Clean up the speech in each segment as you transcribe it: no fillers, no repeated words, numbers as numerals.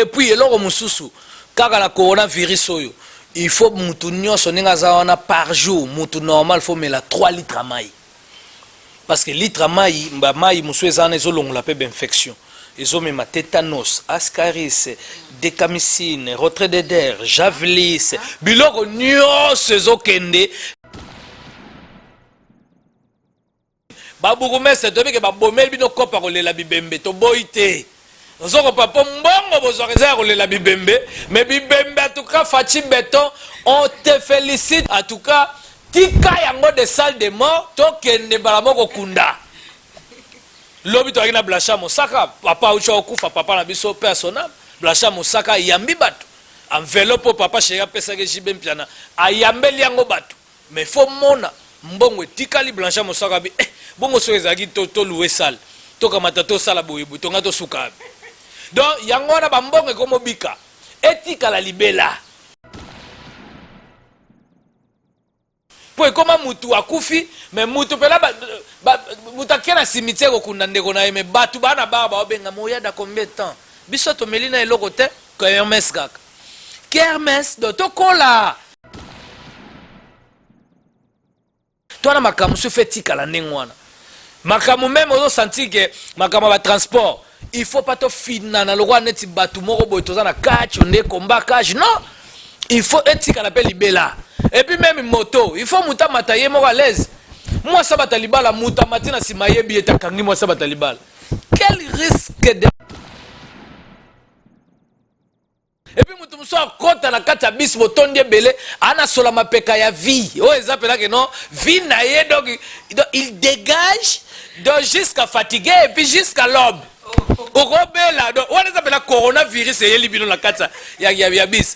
Et puis eloko mususu kaka na coronavirus oyo il faut mutu nyonso ninga zawana par jour mutu normal faut mela 3 litres à maï parce que litre à maï mba maï musu ezana ezolongola pe infection ezomema tétanos ascaris décamycine retrait d'air javelis biloko nyonso ezokende babukumese tobi ke babomeli bino kopa kolela bibembe to boite nzoko papa mbongo bozoreza kolela bibembe mais bibembe en tout cas Fachi Béton on te félicite en tout cas tika yango de salle de mort to kende balamoko kunda lobi to akina Blancha Mosaka papa ucha okufa papa na biso personnel Blancha Mosaka yambi batu enveloppe papa chéri pesa ke jibe mpiana ayambeli yango batu mais faut mona mbongo tikali Blancha Mosaka bi bongo so ezaki to louer salle to kamata to sala boyebu to ngato suka donc yango na bambongo komo bika etika la libela po koma mutu akufi mais mutu pela mutakia na cimetière okunda ndeko na yeme batu bana baba obenga moya da combien de temps biso to melina eloko te ko Hermès kaka Hermès do to kola toi na makamu su fetika la ndengwana makamu même ozo sentir que makamu ba transport il faut pas te finir na loko neti batu moko boy toza na catch onde combat catch non il faut etika la pe libela et puis même moto il faut muta mataye moko à l'aise moi ça bata libala muta matina si mayebi etakangi moi ça bata libala quel risque de et puis mutu muso akota na kata bis botondi belé ana sola mapeka ya vie o ezapela que non vie na ye donc il dégage donc jusqu'à fatiguer et puis jusqu'à l'aube okobela donc on ezapela coronavirus et libino la kata ya bis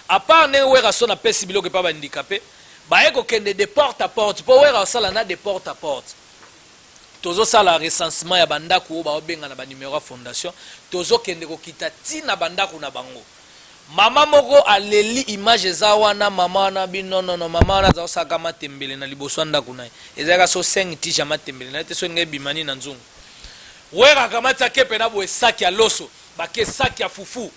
à part ne wera sona pesi biloko pa ba handicapé ba eko kende de porte à porte po wera sala na de porte à porte tozo sala recensement ya bandako ba obenga na ba numéro ya fondation tozo kende ko kita tina bandako na bango mama moko aleli image za wana mama na bino no mama na za saka matembele na liboso ndako na ezaka so 5 tija matembele na te so nge bimani na nzungu wera kamata kepe na bo esaki ya loso ba ke saki ya fufu.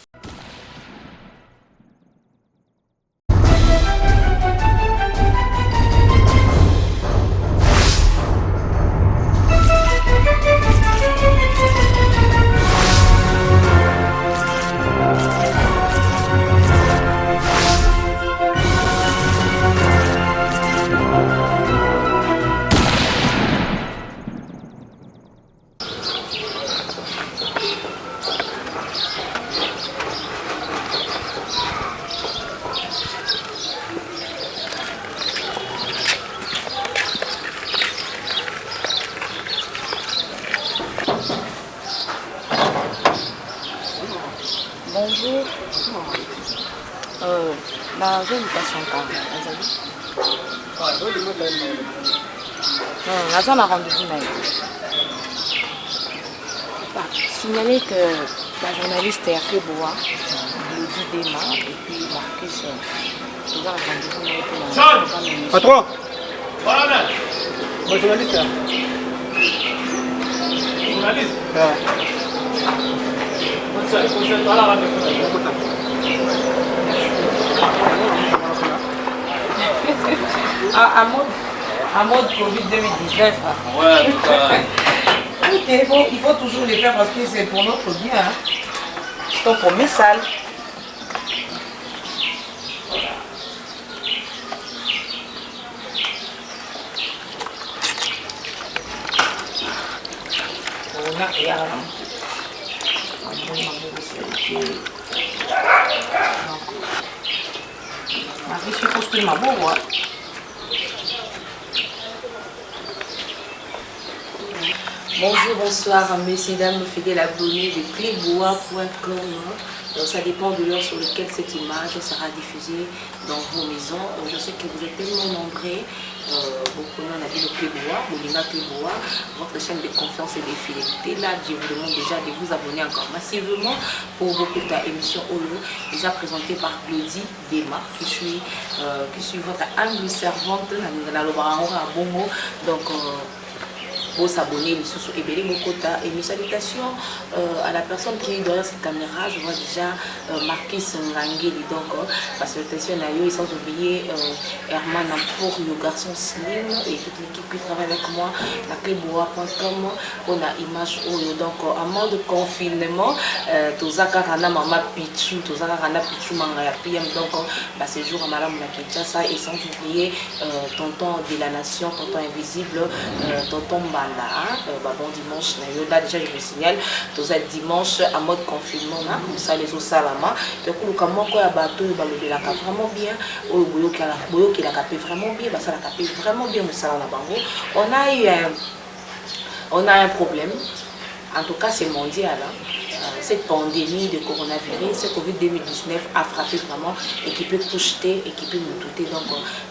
Bonjour. J'ai une question quand même. Non, on a rendez-vous même. Signaler que la journaliste RP Boa, Lodi Dema et puis Marcus, ils ont rendez-vous même. Patron. Voilà. Moi journaliste là. Journaliste. À mode Covid 2019. Ouais, il faut toujours les faire parce que c'est pour notre bien. Hein. Donc on met sale. On a rien. Bonjour, bonsoir, messieurs, dames, fidèles abonnés de clébois.com. Donc ça dépend de l'heure sur laquelle cette image sera diffusée dans vos maisons. Donc je sais que vous êtes tellement nombreux. Beaucoup on a vu le Clébois, Moulina Clébois, votre chaîne de confiance et de fidélité. Là, je vous demande déjà de vous abonner encore massivement pour beaucoup d'émissions Olo, déjà présentées par Lodi Dema, qui suis votre humble servante, dans le Bongo. Donc pour s'abonner les sous et béni Mokota. Et mes salutations à la personne qui est derrière cette caméra. Je vois déjà Marquis Ngangeli, donc salutations à eux, et sans oublier Herman pour le garçon slim et toute l'équipe qui travaille avec moi, la cléboa.com, on a image donc en mode confinement, Tozaka Rana Mama Pichu, Tozaka Rana Pichu Manga PM, donc ces jours à Madame Kinshasa, et sans oublier tonton de la nation, tonton invisible, tonton Mbanda, bon dimanche, là déjà je vous signale, Toza dimanche en mode confinement, ça les autres salama, donc le comment quoi bateau, de la cap vraiment bien, Boyo qui l'a capé vraiment bien, ça l'a capé vraiment bien, on a un problème, en tout cas c'est mondial. Cette pandémie de coronavirus, ce Covid-2019 a frappé vraiment et qui peut projeter et qui peut nous douter. Donc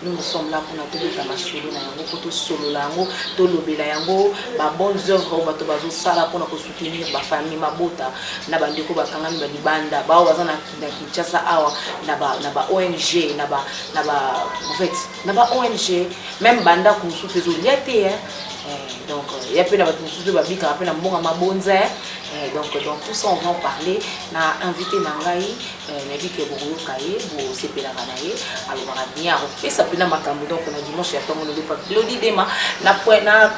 nous sommes là pour nous donner ma solo, pour tout solo lango, tout l'obéla yango, ma bonnes œuvres au bateau bazo sala pour nous soutenir ma famille, ma bota, na bandeko bakangami ba libanda, ba waza na Kinshasa awa, na ba ONG, na ba en fait, na ba ONG, même banda ku soutenir liaté hein. Donc il y a peu de soutenir ba bika après na mbonga mabonza. Donc tout ça on va en parler. Na invité Nangai, na dit que vous cahier, vous sepela kanaye, alors on va bien et ça peut na makambo donc on a dimanche il y a pas mon pas Lodi Dema na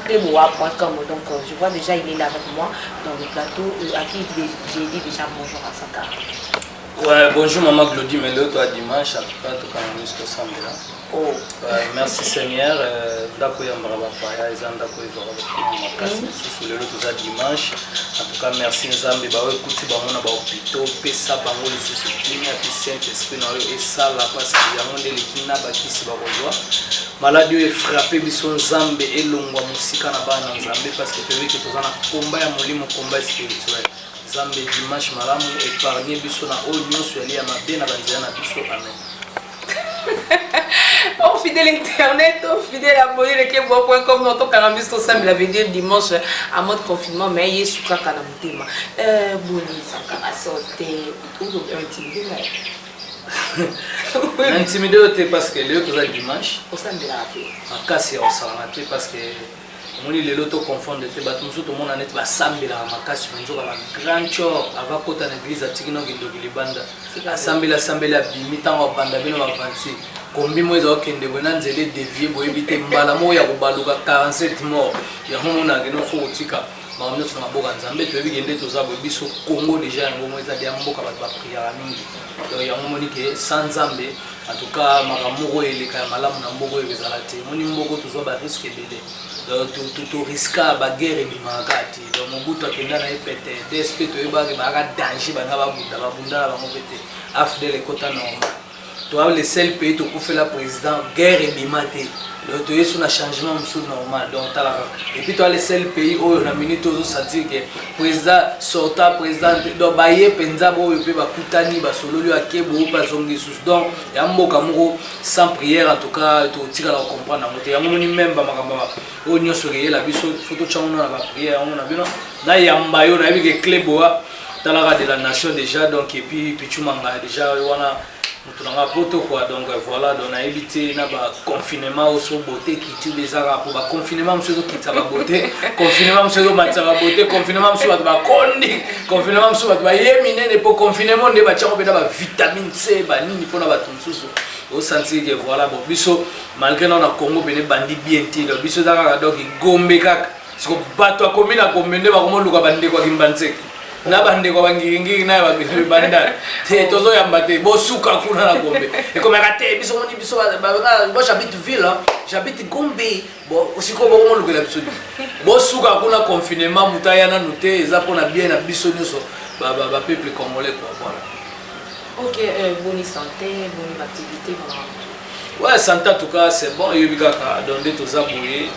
cléboa.com, donc je vois déjà il est là avec moi dans le plateau à qui j'ai dit déjà bonjour à Saka. Ouais, bonjour maman Glody Melo, toi dimanche, en tout cas, tout comme nous sommes là. Oh. Merci Seigneur, d'accord, il y a un bravo paya, ils ont d'accord, ils ont cassé sous le lot tout ça dimanche. En tout cas, merci Nzambe, bah ouais, écoutez, bah on a bah hôpital, pesa bango les sous clinique, puis Saint-Esprit dans et ça là parce qu'il y a mon délicat bah qui se va rejoindre. Maladie est frappée, bison Nzambe et longwa musika na ba Nzambe parce que tu veux que tout ça na combat ya molimo combat spirituel. Nzambe dimanche malamu épargner biso na oignon sur ali ya mabe na banzia na biso amen. Oh fidèle internet, oh fidèle abonné de cléboa.com, notre carambis tout ça me l'avait dit dimanche en mode confinement mais il est sous kaka na mutema. Boni ça kaka sauter tout intimidé là. Intimidé parce que le tout ça dimanche. Au sein de la paix. En cas c'est on s'en raté parce que moni le loto confondre te bato musuto mona net ba sambela makasi benzo ba grand chor ava kota na église atikino kindo kilibanda asambela bimita wa banda bino ba vansi kombi moza okende bona nzele dévier boye bite mbala mo ya kobaluka 47 morts ya homona ngeno fo utika ba mno sona boka nzambe to bigende to za biso Congo déjà yango moza dia mboka ba prière mingi to ya moni ke sans nzambe en tout cas makamoko eleka malamu na mboko ezala te moni mboko to zo ba risque belé tout risque à baguerre et bimagati donc mon bout à kenda na epete DSP to eba ke ba danger bana ba bunda ba mopete afde les quotas normal toi le seul pays to pour faire la président guerre et bimate le to yesu na changement monsieur normal donc tala et puis toi le seul pays où on a minute to sentir que président sorta président donc baye penza bo pe ba kutani ba solo lui akebo ba zongi sous donc ya mboka moko sans prière en tout cas to tika la comprendre moto ya moni même ba makamba o nyoso ke la biso photo chango na ba prière on a bino na ya mbayo na bi ke cléboa tala de la nation déjà donc et puis pichumanga déjà wana mutunanga poto quoi donc voilà donc on a évité na ba confinement au so beauté qui tue les arabes pour ba confinement monsieur qui ta ba beauté confinement monsieur matsa ba beauté confinement monsieur ba kondi confinement monsieur ba yemine ne pour confinement ne ba tchako bena ba vitamine C ba nini pona ba tunsusu au sentir que voilà bon biso malgré na Congo bene bandi bien ti le biso zaka donc gombe kaka siko bato akomi na gombe nde ba komo luka bande kwa kimbanzeki na bande kwa bangingi na ba banda te tozo yamba te bosuka kuna na Gombe et comme raté biso moni biso moi j'habite ville j'habite Gombe bon osiko bo mo lukela biso bosuka kuna confinement mutaya na noté eza pona bien na biso nyoso ba peuple congolais quoi voilà. OK, bonne santé, bonne activité vraiment. Ouais, santé en tout cas c'est bon yobika donde toza boye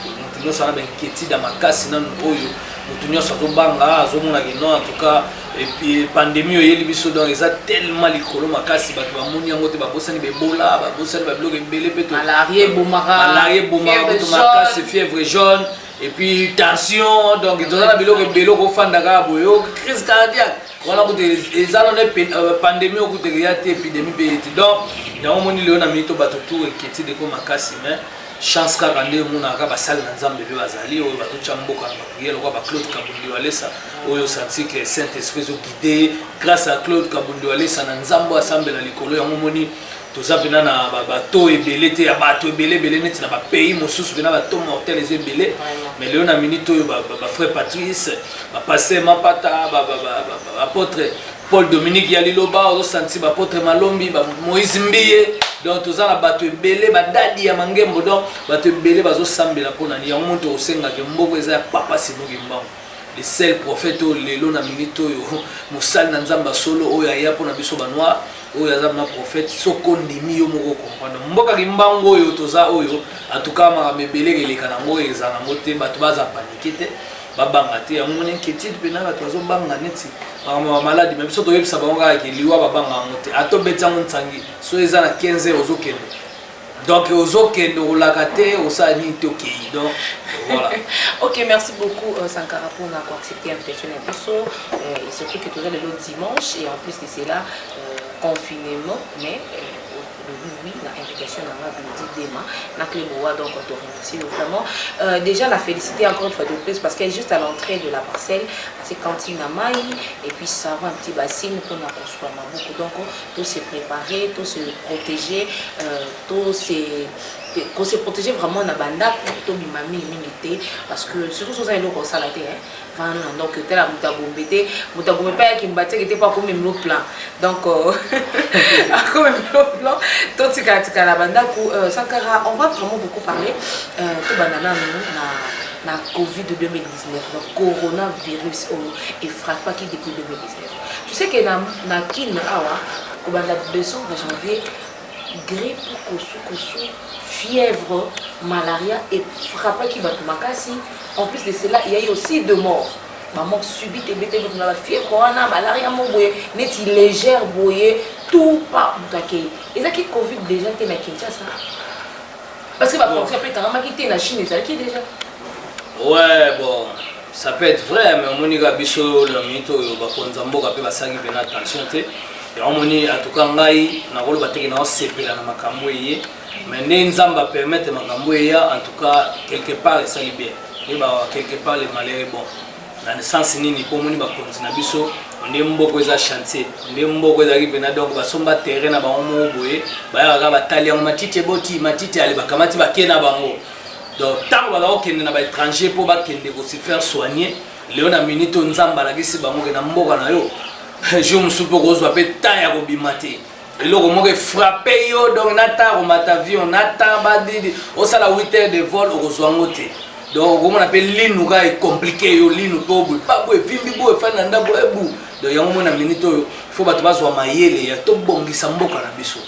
nous ça na inquiétude dans makasi na oyo mutunyo sa tobanga azomona que non en tout cas et puis pandémie oyeli biso donc eza tellement likolo makasi bato bamoni yango te babosani bebola babosani babiloko ebele pe to malaria bomara to makasi fièvre jaune et puis tension donc toza na biloko ebele okofanda kaka boye crise cardiaque voilà que les années pandémie okuteke ya te épidémie pe ete donc yango moni leo na minito bato tout inquiétude ko makasi mais chance kaka nde omonaka basali na nzambe mpe bazali oyo batotya mboka na bapriere lokwa baclaude kabundi walesa oyo osanti ke saint esprit ezoguide grâce à claude kabundi walesa na nzambe asambela likolo yango omoni toza mpena na bato ebele te ya bato ebele neti na bapays mosusu mpena bato mortel eza ebele mais lelo na minute oyo bafrère patrice bapaster mapata baapôtre Paul Dominique Yaliloba ozosanti baapôtre malombi Moïse Mbiye donc toza na bato ebele badadi ya mangembo donc bato ebele bazosambela mpona ni yango moto osengaka mboko eza ya papa Simoki Mbangu le seul prophète oyo lelo na minute oyo mosali na nzambe solo oyo aya mpona biso banoir oyo aza na prophète soko ndimi yo moko comprendre mboka kimbango oyo toza oyo atuka makambo ebele eleka nango eza nango te bato baza panike te babanga te yango moni inquiétude mpena bato bazobanga neti makambo maladi me biso toyebisa bango kaka liwa babanga yango te atobeti yango ntangi so eza na 15 heures ozokende donc ozokende olaka te osala nini te okei donc voilà. Ok, merci beaucoup Sankara pour avoir accepté l'invitation à Bosso et surtout que tu es le dimanche et en plus de cela confinement mais oui, l'invitation à la demain, donc on te remercie vraiment. Déjà la féliciter encore une fois de plus parce qu'elle est juste à l'entrée de la parcelle, c'est cantine à maï et puis ça va un petit bassin pour nous construire beaucoup. Donc tout se préparer, tout se protéger, tout se protéger vraiment dans banda pour tout mimami immunité parce que surtout sur ça il faut ça la terre. Donc tel a mutabombé pas qui me battait qui était pas comme même le plan. Donc comme même le plan tout ce qui la banda pour Sankara on va vraiment beaucoup parler tout banana na Covid 2019 donc coronavirus et frappe pas qui depuis 2019. Tu sais que na kin awa au banda décembre janvier grippe kosu fièvre malaria et frappe qui bat makasi. En plus de cela, il y a eu aussi deux morts. Maman subite et bête dans la fièvre, malaria, net légère, boyer, tout pas mutaké. Et ça qui Covid déjà t'es na Kinshasa. Parce que ma fonction après carrément qui t'es na Chine, ça qui déjà. Ouais bon, ça peut être vrai mais on y a biso le mito ba konzambo ka pe ba sangi pena attention te. Et on moni en tout cas ngai na rolo bateki na sepela na makambo yé mais ne nzamba permettre makambo ya en tout cas quelque part ça libère. Et bah quelque part les malheurs bon dans le sens nini pour moni ba continue biso on est mboko za chantier on est mboko za kipena donc ba somba terrain na ba omo boye ba ya ga batali en matite boti matite ali ba kamati ba kena bango donc tant ba ga okende na ba étranger pour ba kende ko se faire soigner léon na minute nzamba la kisi bango ke na mboka na yo je me suis pour kozwa pe ta ya ko bimate eloko moko frappé yo donc nata ko matavion nata ba didi o sala 8 heures de vol o kozwa ngote. Donc on appelle l'inouga est compliqué yo linu to bu pas bo vimbi bo fana ndabo ebu donc yango mona minute il faut battre bazwa mayele ya to bongisa mboka na biso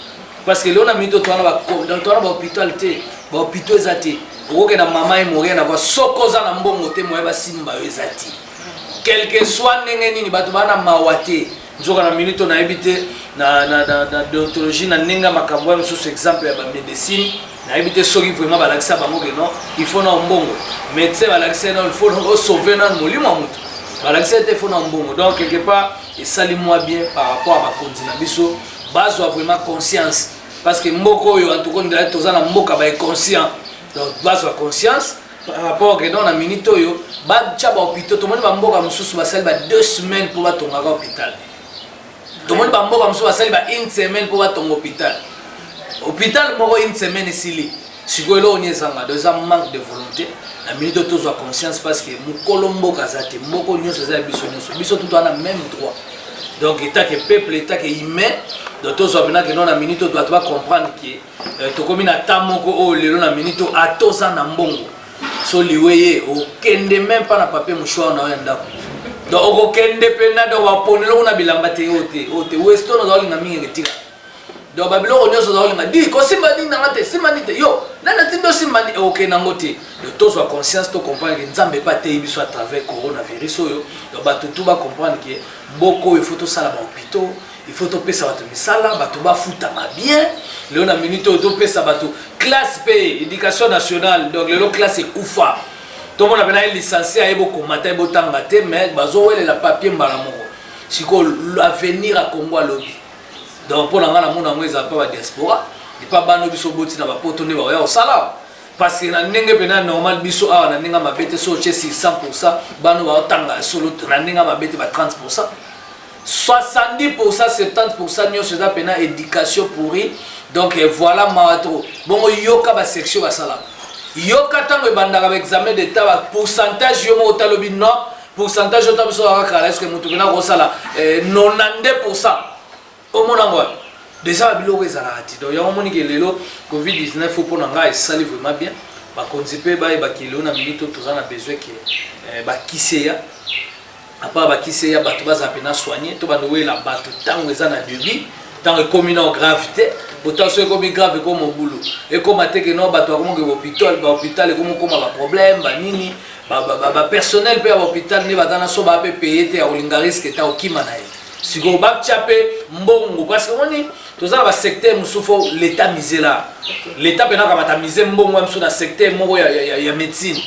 parce que là on a minute to na ba donc to na ba hôpital te ba hôpital ezati okoke na mama e mourir na ba sokoza na mbongo te moye ba simba yo ezati quel que soit ndenge nini bato bana mawate nzoka na minute na ebite na déontologie na nenga makambo ya sous exemple ya ba médecine na ebite soki vraiment balakisa bango que non il faut na mbongo médecin balakisa non il faut sauver na molimo mutu balakisa te faut na mbongo donc quelque part et sali moi bien par rapport à ba continent biso bazwa vraiment conscience parce que mboko yo en tout cas toza na mboka ba conscient donc bazwa conscience par rapport que dans la minute yo ba tchaba hôpital to moni ba mboka mususu basali ba 2 semaines pour ba tonga hôpital to moni ba mboka mususu basali ba 1 semaine pour ba tonga hôpital hôpital moko 1 semaine ici si ko lo onyezanga deux ans manque de volonté la minute to zo conscience parce que mukolo mboka zate mboko nyonso za biso tout on a même droit donc état que peuple état que humain donc to zo bena que non la minute to doit comprendre que to komi na tamoko o lelo na minute atoza na mbongo so liweye o kende même pas na papier mouchoir na yanda donc o kende pena do wa ponelo na bilamba te ote weston zo linga mingi ketika donc babilo on yo zo linga di ko simba ni na te simba ni te yo nana tindo simba ni OK nango te de to so conscience to comprendre que nzambe pas te biso à travers coronavirus yo donc ba tout ba comprendre que boko il faut to sala ba hôpital il faut to pesa bato misala bato ba futama bien léon na minute to pesa bato classe P éducation nationale donc le classe kufa tout le monde a bien licencié à ebo komata ebo tangate mais bazo wele la papier mbala moko siko l'avenir à Congo à lobby donc pour la ngana mona ngweza pa ba diaspora et pas bano biso boti na ba poto ne ba ya osala parce que na ndenge pena normal biso awa na ndenge mabete so che 100% bano ba otanga solo na ndenge mabete ba 30%. 70% 70% nyonso eza pena éducation pourri. Donc voilà marato bon yoka ba section basala yoka tango ebandaka ba examen d'état ba pourcentage yo mo talobi non pourcentage yo tabiso akala est-ce que mutu bena ko sala 92% au mona ngwa déjà biloko ezala ati donc yango moni ke lelo covid-19 faut pona nga esali vraiment bien ba konzipe ba kilo na minute toza na besoin que ba kiseya apa ba kiseya bato baza pena soigner to bando wela bato tango eza na débit dans le communal gravité pourtant c'est comme grave comme au boulot et comme até que non bato comme que hôpital comme ba problème ba nini ba personnel pe à hôpital ne batana so ba pe payer te olinga risque ta okima na ye siko ba chapé mbongo parce que on tous ba secteur musufo l'état misé là l'état pena ka bata misé mbongo amso na secteur moko ya médecine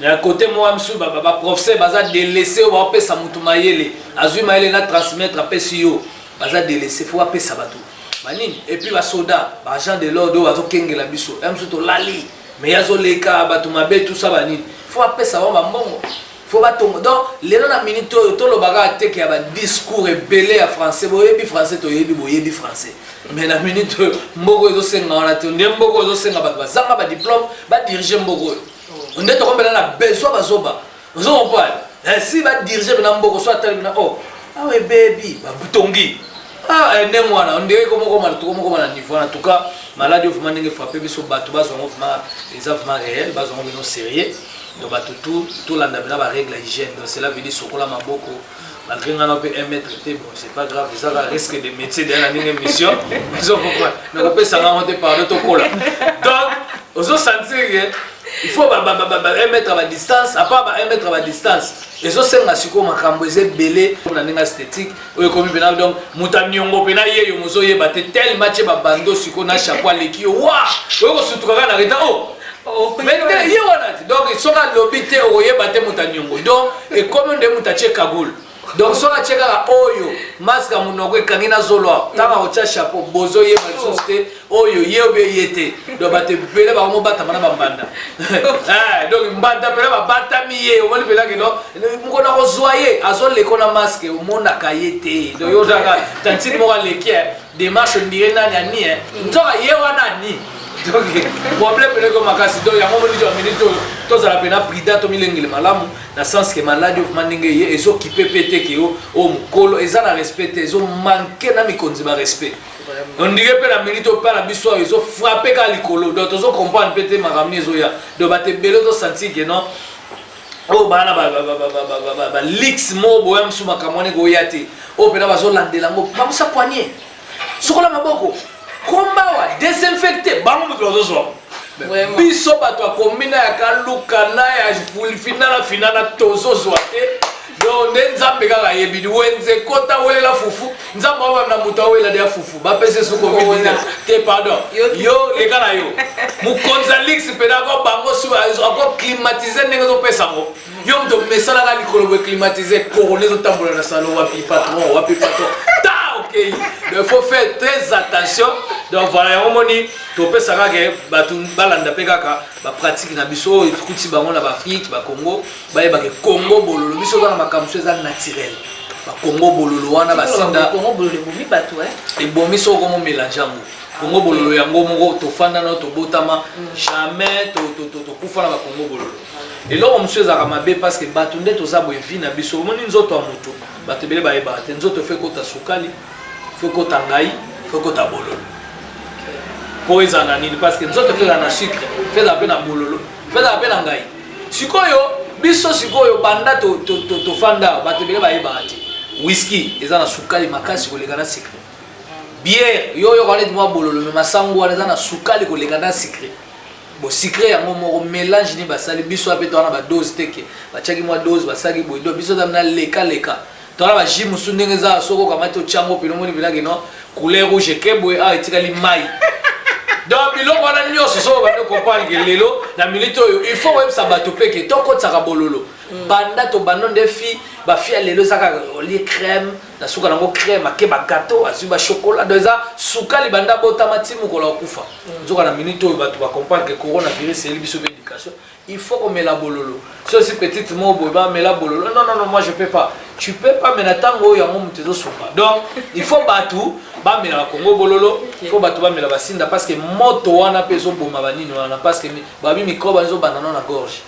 na côté moi amso ba professeur baza délaissé ba pesa mutu mayele azui mayele na transmettre a PCO baza délaissé faut appeler ça bateau manini et puis ba soda ba agent de l'ordre bazo kengela biso amso to lali mais yazo leka bato mabe tout ça banini faut appeler ça ba mbongo faut ba tongo donc les na minute to lo baga te ki ba discours belé à français boyebi français to yebi boyebi français mais na minute mboko ezo senga wana to ndembo ezo senga ba zanga ba diplôme ba diriger mboko on est tombé na besoin bazoba vous comprenez si ba diriger na mboko soit tel na oh ah ouais baby ba butongi ah ndenge wana on dirait comme na niveau en tout cas maladie vraiment ndenge frappé biso bato bazo vraiment exactement réel bazo vraiment sérieux donc bato tout la ndabina ba règle hygiène donc cela veut dire sokola maboko malgré nga na pe 1 mètre té bon c'est pas grave ça va risque de métier dans la ndenge mission ils ont compris na ko pesa nga monter par to kola donc ozo sentir il faut 1 mètre à distance à part 1 mètre à distance et so senga siko makambo eze belé na ndenge esthétique oyo komi bena donc mutanyongo pena yeyo mozo yeba te tel match ba bando siko na chapeau leki wa oyo ko sutuka na reta mais il y a donc ils sont à l'obité oyeba te mutanyongo donc et comme ndé mutache kagul donc so ka cheka oyo masque munoko ekangina zolwa tanga ocha chapeau bozo yeba soste oyo yebe yete donc bate pele ba mo bata bana bambanda donc mbanda pele ba bata miye o mali pele kino mko na ko zoyer azo lekona masque o mona kayete donc yo jaka tantine mo lekia démarche ndire nani ani ntoka ye wana ni donc problème pele ko makasi donc ya mo moni jo minute to za la pena prida to milengile malamu na sens que maladie of maninge ye ezo kipe pété ki o mukolo eza na respect ezo manquer na mikonzi ba respect on dirait que la minute au pas la biso ils ont frappé quand likolo donc ils ont comprendre pété makamni ezo ya donc ba te belo to sentir que non oh bana ba lix mo boyam suma kamone go yati o pena bazo landela ngo ba musa poignet sokola maboko komba wa désinfecter bango mutu ozo biso bato akombina ya kaluka na ya finala tozo zwate donc nzambe kaka yebi wenze kota welela fufu nzambe wa na muta wela dia fufu ba pese su covid te pardon yo le kana yo mu konzalix pedago bango su ako climatiser ndenge zo pesa ngo yo mto mesala ka likolo bo climatiser corona zo tambola na salon wapi patron ok il faut faire très attention donc voilà on moni to pesa ka ke batu balanda pe kaka ba pratique na biso ekuti bango na ba Afrique ba Congo ba yeba ke Congo bololo biso na makamso eza naturel ba Congo bololo wana ba sinda Congo bololo bomi bato et bomi so comme mélange yango Congo bololo yango moko to fanda na to botama jamais to kufa na ba Congo bololo et là on monsieur za mabe parce que batu nde to za bo vie na biso moni nzoto ya moto batu bele ba yeba te nzoto fe kota sukali fe kota ngai fe kota bololo pour les ananines parce que nous autres faisons un sucre fait la peine à bololo fait la peine à ngai sikoyo biso sikoyo banda to fanda batebele ba yebati whisky eza na sukali makasi ko lekana sucre bière yo kana dit moi bololo mais masango wana eza na sukali ko lekana sucre bo sucre yango moko mélange ni basali biso apeto wana ba dose teke bachaki moi dose basaki boy do biso zamna leka tona ba jimu sundenge za soko kamati o chango pino moni bilaki no couleur rouge kebo a etikali mai donc biloko wana nyonso so ba comprendre que lelo na minute oyo il faut même sabato peke toko tsaka bololo banda to bandon de filles ba fille lelo zaka oli crème na suka nango crème ake ba gâteau azu ba chocolat donc ça suka li banda bota matimu ko la kufa nzoka na minute oyo bato ba comprendre que coronavirus c'est biso éducation il faut qu'on met la bololo so aussi petite mo boy ba met la bololo non moi je peux pas tu peux pas mais natango ya mo mtezo suka donc il faut batou ba met la Congo bololo il faut batou ba met la basinda parce que moto wana peso boma banini wana parce que ba bi microbe nzo banana na gorge.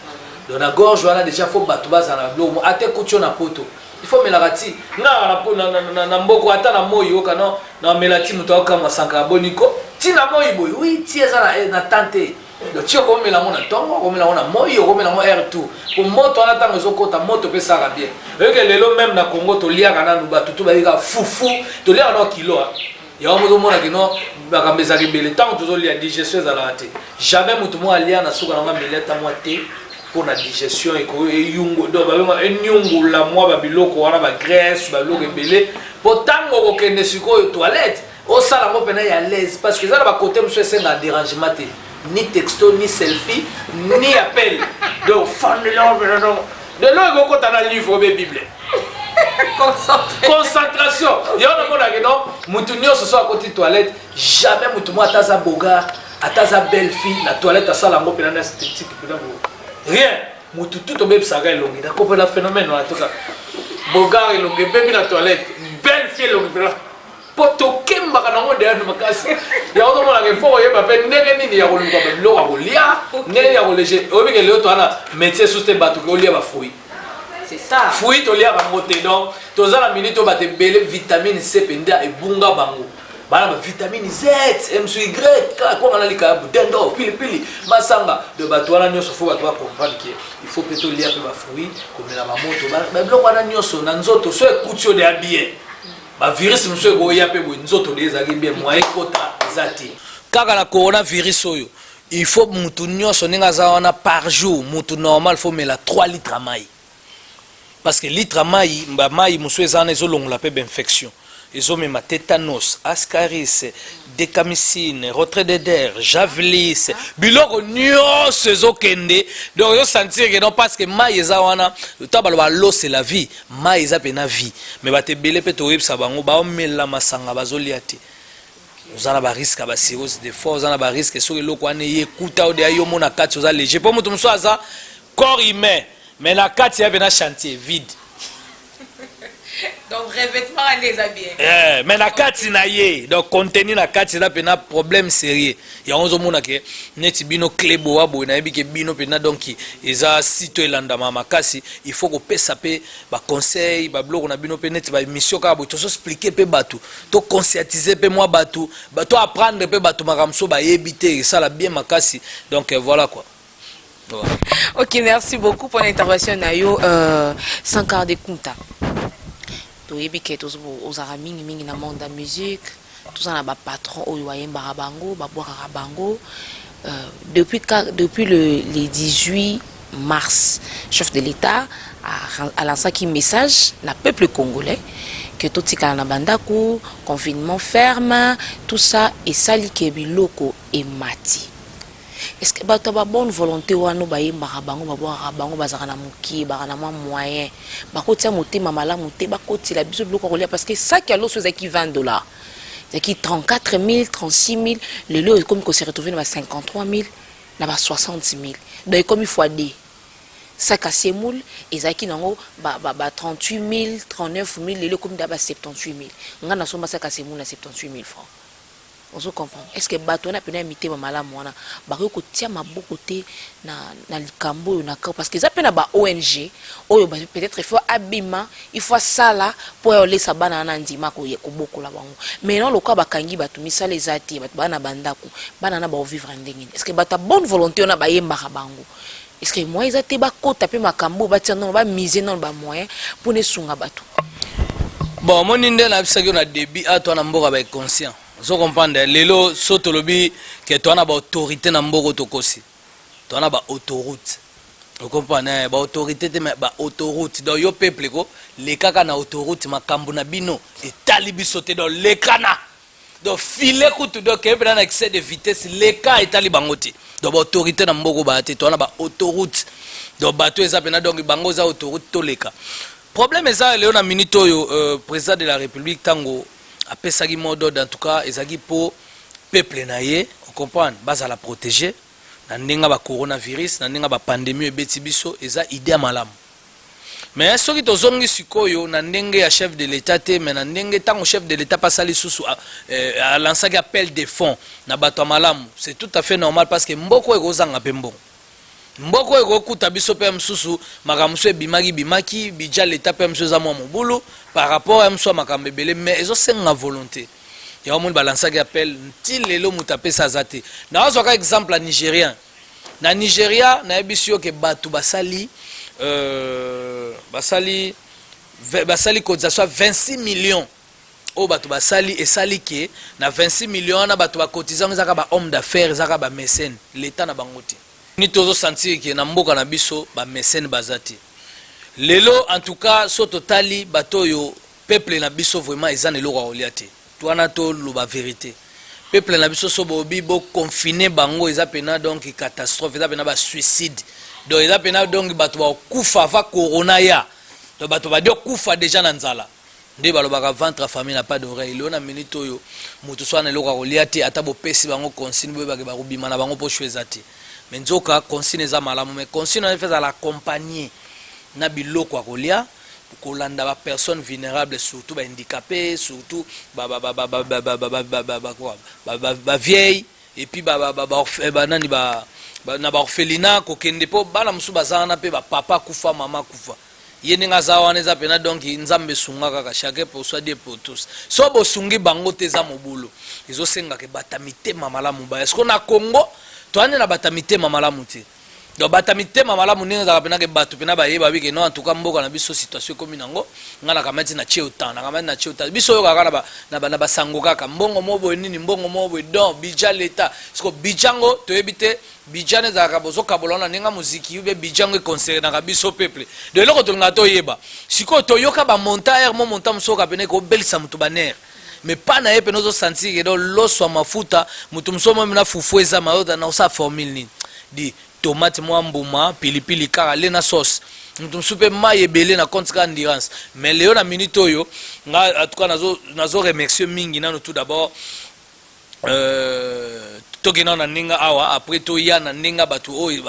Dans la gorge, on a déjà fait battre bas dans la bloc. À tes coups, on a poto. Il faut me la rati. Na mboko ata na moyo kana na melati muto kama sanka boniko. Ti na moyo boy. Oui, ti eza na tante. Donc tu comme la mona tongo, comme la mona moyo, comme la mona air tout. Pour moto on attend les okota moto pe ça bien. Regarde lelo même na Congo to lia kana nu batu to ba fufu, to lia na kilo. Il y a un moment où non, bakambeza kibele tant to zo lia digestion za la raté. Jamais muto mo alia na suka na meleta mo té. Pour la digestion et yungo do ba nyungu la moi ba biloko wana ba graisse ba biloko belé pourtant ko kende siko toilette au sala mo pena ya l'aise parce que ça ba côté monsieur c'est un dérangement ni texto ni selfie ni appel donc fan de l'eau ko tana livre be bible concentration yo na mona que non mutu nyo ce soit à côté toilette jamais mutu mo ataza boga ataza belle fille la toilette à sala mo pena esthétique pena rien mutu tout obé saga elongi na ko la phénomène na toka bogar elongi bébé na toilette belle fille elongi là poto kemba kana ngo de na makasi ya oto mona ke fo yeba pe ndenge nini ya kolunga ba bilo ka kolia ndenge ya koleje obi ke leo to ana métier sous te batu ko lia ba fruit c'est ça fruit to lia ba moté donc to za la minute to ba te bele vitamine C penda e bunga bango bana ba vitamine Z MSY quoi on a les cas dendo pili masanga de bato wana nyoso fo bato ba comprendre que il faut plutôt lire peu ba fruits comme la mamoto ba bloko wana nyoso na nzoto so ekutio de bien ba virus mso go ya pe bo nzoto de ezaki bien moi ekota ezati kaka na coronavirus oyo il faut mutu nyoso ninga za wana par jour mutu normal faut mela 3 litres mai parce que litre mai ba mai mso ezana ezolongola pe infection. Ils ont même tétanos, ascaris, décamycine, retrait d'air, javelis, biloko nyos ezokende. Donc ils sentir que non parce que ma yezawana, le tabalo l'eau c'est la vie, ma yeza pena vie. Mais ba te belé pe to websa bango ba omela masanga bazoliate. Vous en avez risque à cirrhose des fois, vous en avez risque sur le loko ane yekuta ou de ayo mona kati oza léger. Pour mutu mso aza corps humain, mais la kati ya bena chantier vide. Donc revêtement les habillés. Mais la carte na ye donc contenu la carte là pena problème sérieux. Ya onzo mona ke neti bino klebo abo na yebi ke bino pena donc eza site elanda mama kasi il faut ko pesa pe ba conseil ba blog na bino pe neti ba mission ka bo to so expliquer pe batu to conscientiser pe moi batu to apprendre pe batu makamso ba yebite ça la bien makasi donc voilà quoi. Voilà. Ok, merci beaucoup pour l'intervention Nayo Sankar de Kunta. Et puis que tous aux aramingi mingi na monde de musique tout ça na ba patron oyo yemba bango ba boira bango depuis le 18 mars chef de l'État a lancé un message na peuple congolais que tout tika na bandako confinement ferme tout ça et sali ke biloko et mati. Est-ce que bato ba bonne volonté wano ba yemba bango ba boira bango bazaka na muki ba na moyen ba kotia motema malamu te ba kotia la biso biloko kolia parce que ça qui a l'eau c'est qui $20 c'est qui 34 000 36 000 le lot comme qu'on s'est retrouvé dans 53 000 na 60 000 donc comme il faut aider ça ka semoule et ça qui nango ba 38 000 39 000 le lot comme d'aba 78 000 ngana soma ça ka semoule na 78 000 francs. On se comprend. Est-ce que bateau n'a pas imité ma malamu wana bako ko tia maboko te na likambo na ka parce que ça peine ba ONG oyo peut-être il faut abima il faut ça là pour laisser bana na ndima ko boko la bango mais non le cas ba kangi ba tumisa les ati ba bana bandako bana na ba vivre ndengine est-ce que bata bonne volonté on a ba yemba bango est-ce que moi ils étaient ba ko taper makambo ba tia non ba miser non ba moyen pour ne sunga bato bon mon inde na bisa na débit à toi na mboka ba conscient. Vous comprenez, lelo sotolobi que tu as une autorité dans mboko tokosi. Tu as une autoroute. Vous comprenez, ba autorité te ba autoroute dans yo peuple ko les kaka na autoroute makambo na bino et talibi sauter dans les kana. Donc filer kutu donc ebe na excès de vitesse les cas et talibangote. Donc autorité dans mboko ba te tu as une autoroute. donc bato eza pena donc bango za autoroute toleka problème eza leo na minute oyo président de la république tango apesaki modo en tout cas ezaki po peuple na ye on comprend bazala protéger na ndenga ba coronavirus na ndenga ba pandémie ebeti biso eza idée malamu mais soki tozongi sikoyo na ndenge ya chef de l'état te mais na ndenge tango chef de l'état pasali susu a lancé appel de fonds na bato malamu c'est tout à fait normal parce que mboko ekozanga pe mbongo mboko ekokuta biso pe msusu makambo so bimaki bija l'état pe msusu za mwa mobulu par rapport à mso makambo ebele mais ezosenga volonté ya omoni balansaki appel nti lelo mutu apesa aza te nazwaka exemple ya nigérien na Nigeria nayebi si yo ke bato basali cotisation 26 millions oyo bato basali esali ke na 26 millions wana bato bakotizango ezaka ba homme d'affaires ezaka ba mécène l'état na bango te ni tozosentir ke na mboka na biso ba mécène baza te lelo en tout cas so totali bato oyo peuple na biso vraiment eza na eloko ya kolia te twana toloba vérité peuple na biso so bobi bo confiner bango eza pena donc catastrophe eza pena ba suicide donc eza pena donc bato ba kufa va corona ya donc bato ba dio kufa déjà na nzala nde balobaka ventre famille n'a pas d'oreille leo na minute oyo mutu so na eloko ya kolia te ata bopesi bango consigne boye bake bakobima na bango po choisa te mais nzoka consigne eza malamu mais consigne on fait à l'accompagner na biloko ya kolia kolanda ba personnes vulnérables surtout ba handicapés surtout ba vieilles et puis nani ba na ba orphelinat ko kende po bala musu bazana pe ba papa kufa mama kufa yene ngaza wana eza pena donc nzambe sunga kaka chacun pour soi Dieu pour tous so bo sungi bango teza mobulu izo senga ke batamite mamalamu ba est-ce qu'on a Congo to ane na batamite mamalamu te donc batamite mamalamu ninga za pena ke batu pena ba yeba bike no en tout cas mboka na biso situation comme nango ngana kamati na cheuta na kamati na cheuta biso yo kaka na basango kaka mbongo mobo nini mbongo mobo don bija leta parce que bijango to ebite bijane za kabozo kabolona ninga muziki ube bijango concert na biso peuple de loko to ngato yeba siko to yoka ba montaire mo montam soka pena ko belisa mutu baner mais pas na yepe nozo sentir que do loso mafuta mutu msomo na fufu eza maoda na usa formule ni di tomate mbuma pilipili kaka lena sauce mutu msupe mai ebele na compte ka endurance mais leo na minute oyo nga en tout cas nazo remercier mingi nano tout d'abord tokena na ninga awa après to ya na ninga batu oyo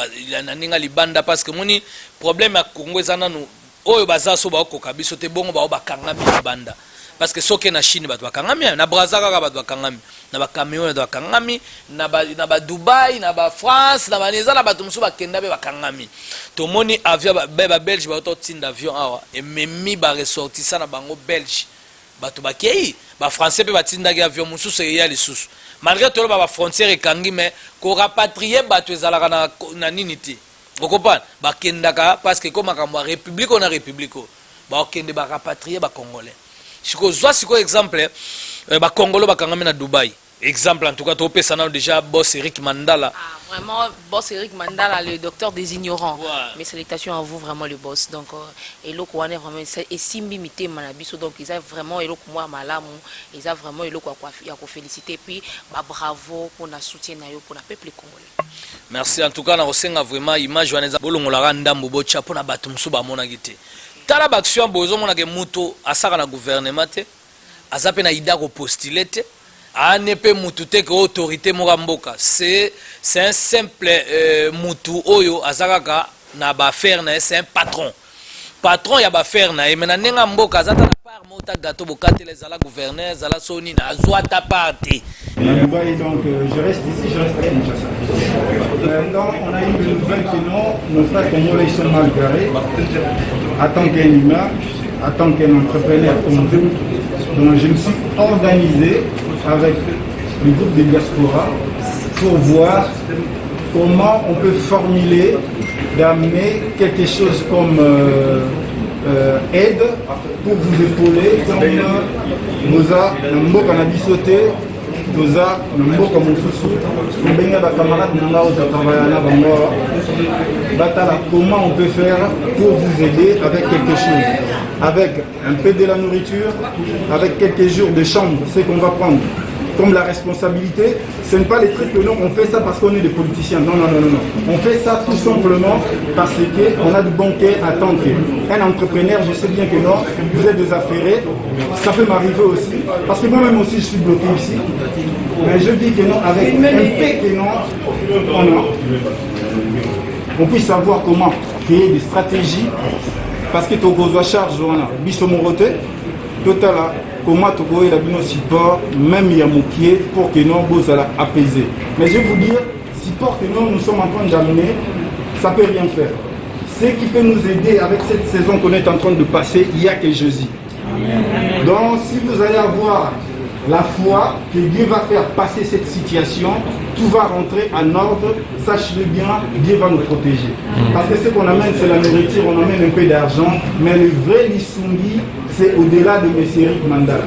na ninga libanda parce que moni problème ya Congo eza nanu oyo bazaso ba okoka biso te bongo ba bakanga libanda parce que soke na Chine bato bakangami na Brazza kaka bato bakangami na ba Cameroun bato bakangami na ba Dubai na ba France na baneza na bato musu bakenda be bakangami to moni avion ba Belge ba to tinda avion awa et memi ba ressortissa na bango Belge bato bakei ba français pe batinda ki avion musu se ya lisusu malgré tout ba frontière ekangi mais ko rapatrier bato ezalaka na nini te vous comprenez bakendaka parce que comme makambo république on a république ba kende ba rapatrier ba congolais siko zwa siko exemple ba congolo bakangami na Dubai exemple en tout cas topé ça déjà boss Eric Mandala vraiment boss Eric Mandala le docteur des ignorants ouais. Mais salutations à vous vraiment le boss donc et le quoi vraiment et simbi mité manabiso donc ils a vraiment et le moi malamu ils a vraiment et le quoi ya ko féliciter puis ba bravo pour na soutien na yo pour na peuple congolais. Merci en tout cas na osenga vraiment image waneza bolongola ndambo bocha pour na bato musu ba mona gite tala baction bozo mona ke muto asaka na gouvernement te azape na ida ko postuler te anepe mutu te ko autorité moramboka c'est un simple mutu oyo azaka na ba faire na c'est un patron ya ba faire na mena nenga mboka azata na part mota gato bokate les ala gouverneur zala soni na azwa ta parti donc je reste ici je reste à Kinshasa. Donc on a eu une nouvelle que nos frères congolais sont mal garés en tant qu'un humain, en tant qu'un entrepreneur comme vous. Donc je me suis organisé avec le groupe de diaspora pour voir comment on peut formuler, d'amener quelque chose comme aide pour vous épauler comme nous a mboka na bisoté toza mboka mosusu benga ba camarades nanga otakavaya na bango batala comment on peut faire pour vous aider avec quelque chose, avec un peu de la nourriture, avec quelques jours de chambre, c'est qu'on va prendre. comme la responsabilité. Ce n'est pas les trucs que nous, on fait ça parce qu'on est des politiciens. Non, non, non, non, non. On fait ça tout simplement parce qu'on a du bon cœur à tant qu'un entrepreneur. Je sais bien que non, vous êtes des affairés. Ça peut m'arriver aussi. Parce que moi-même aussi, je suis bloqué ici. Mais je dis que non, avec un peu que non, on puisse savoir comment créer des stratégies. Parce que tu as charge, bisomorote, total, comment tu as un support, même il y a mon pied, pour que nous vous apaiser. Mais je vais vous dire, support que nous sommes en train d'amener, ça ne peut rien faire. Ce qui peut nous aider avec cette saison qu'on est en train de passer, il n'y a que Jésus. Donc, si vous allez avoir la foi que Dieu va faire passer cette situation, tout va rentrer en ordre, sachez-le bien, Dieu va nous protéger. Parce que ce qu'on amène, c'est la nourriture, on amène un peu d'argent, mais le vrai Lissungi, c'est au-delà de M. Eric Mandal.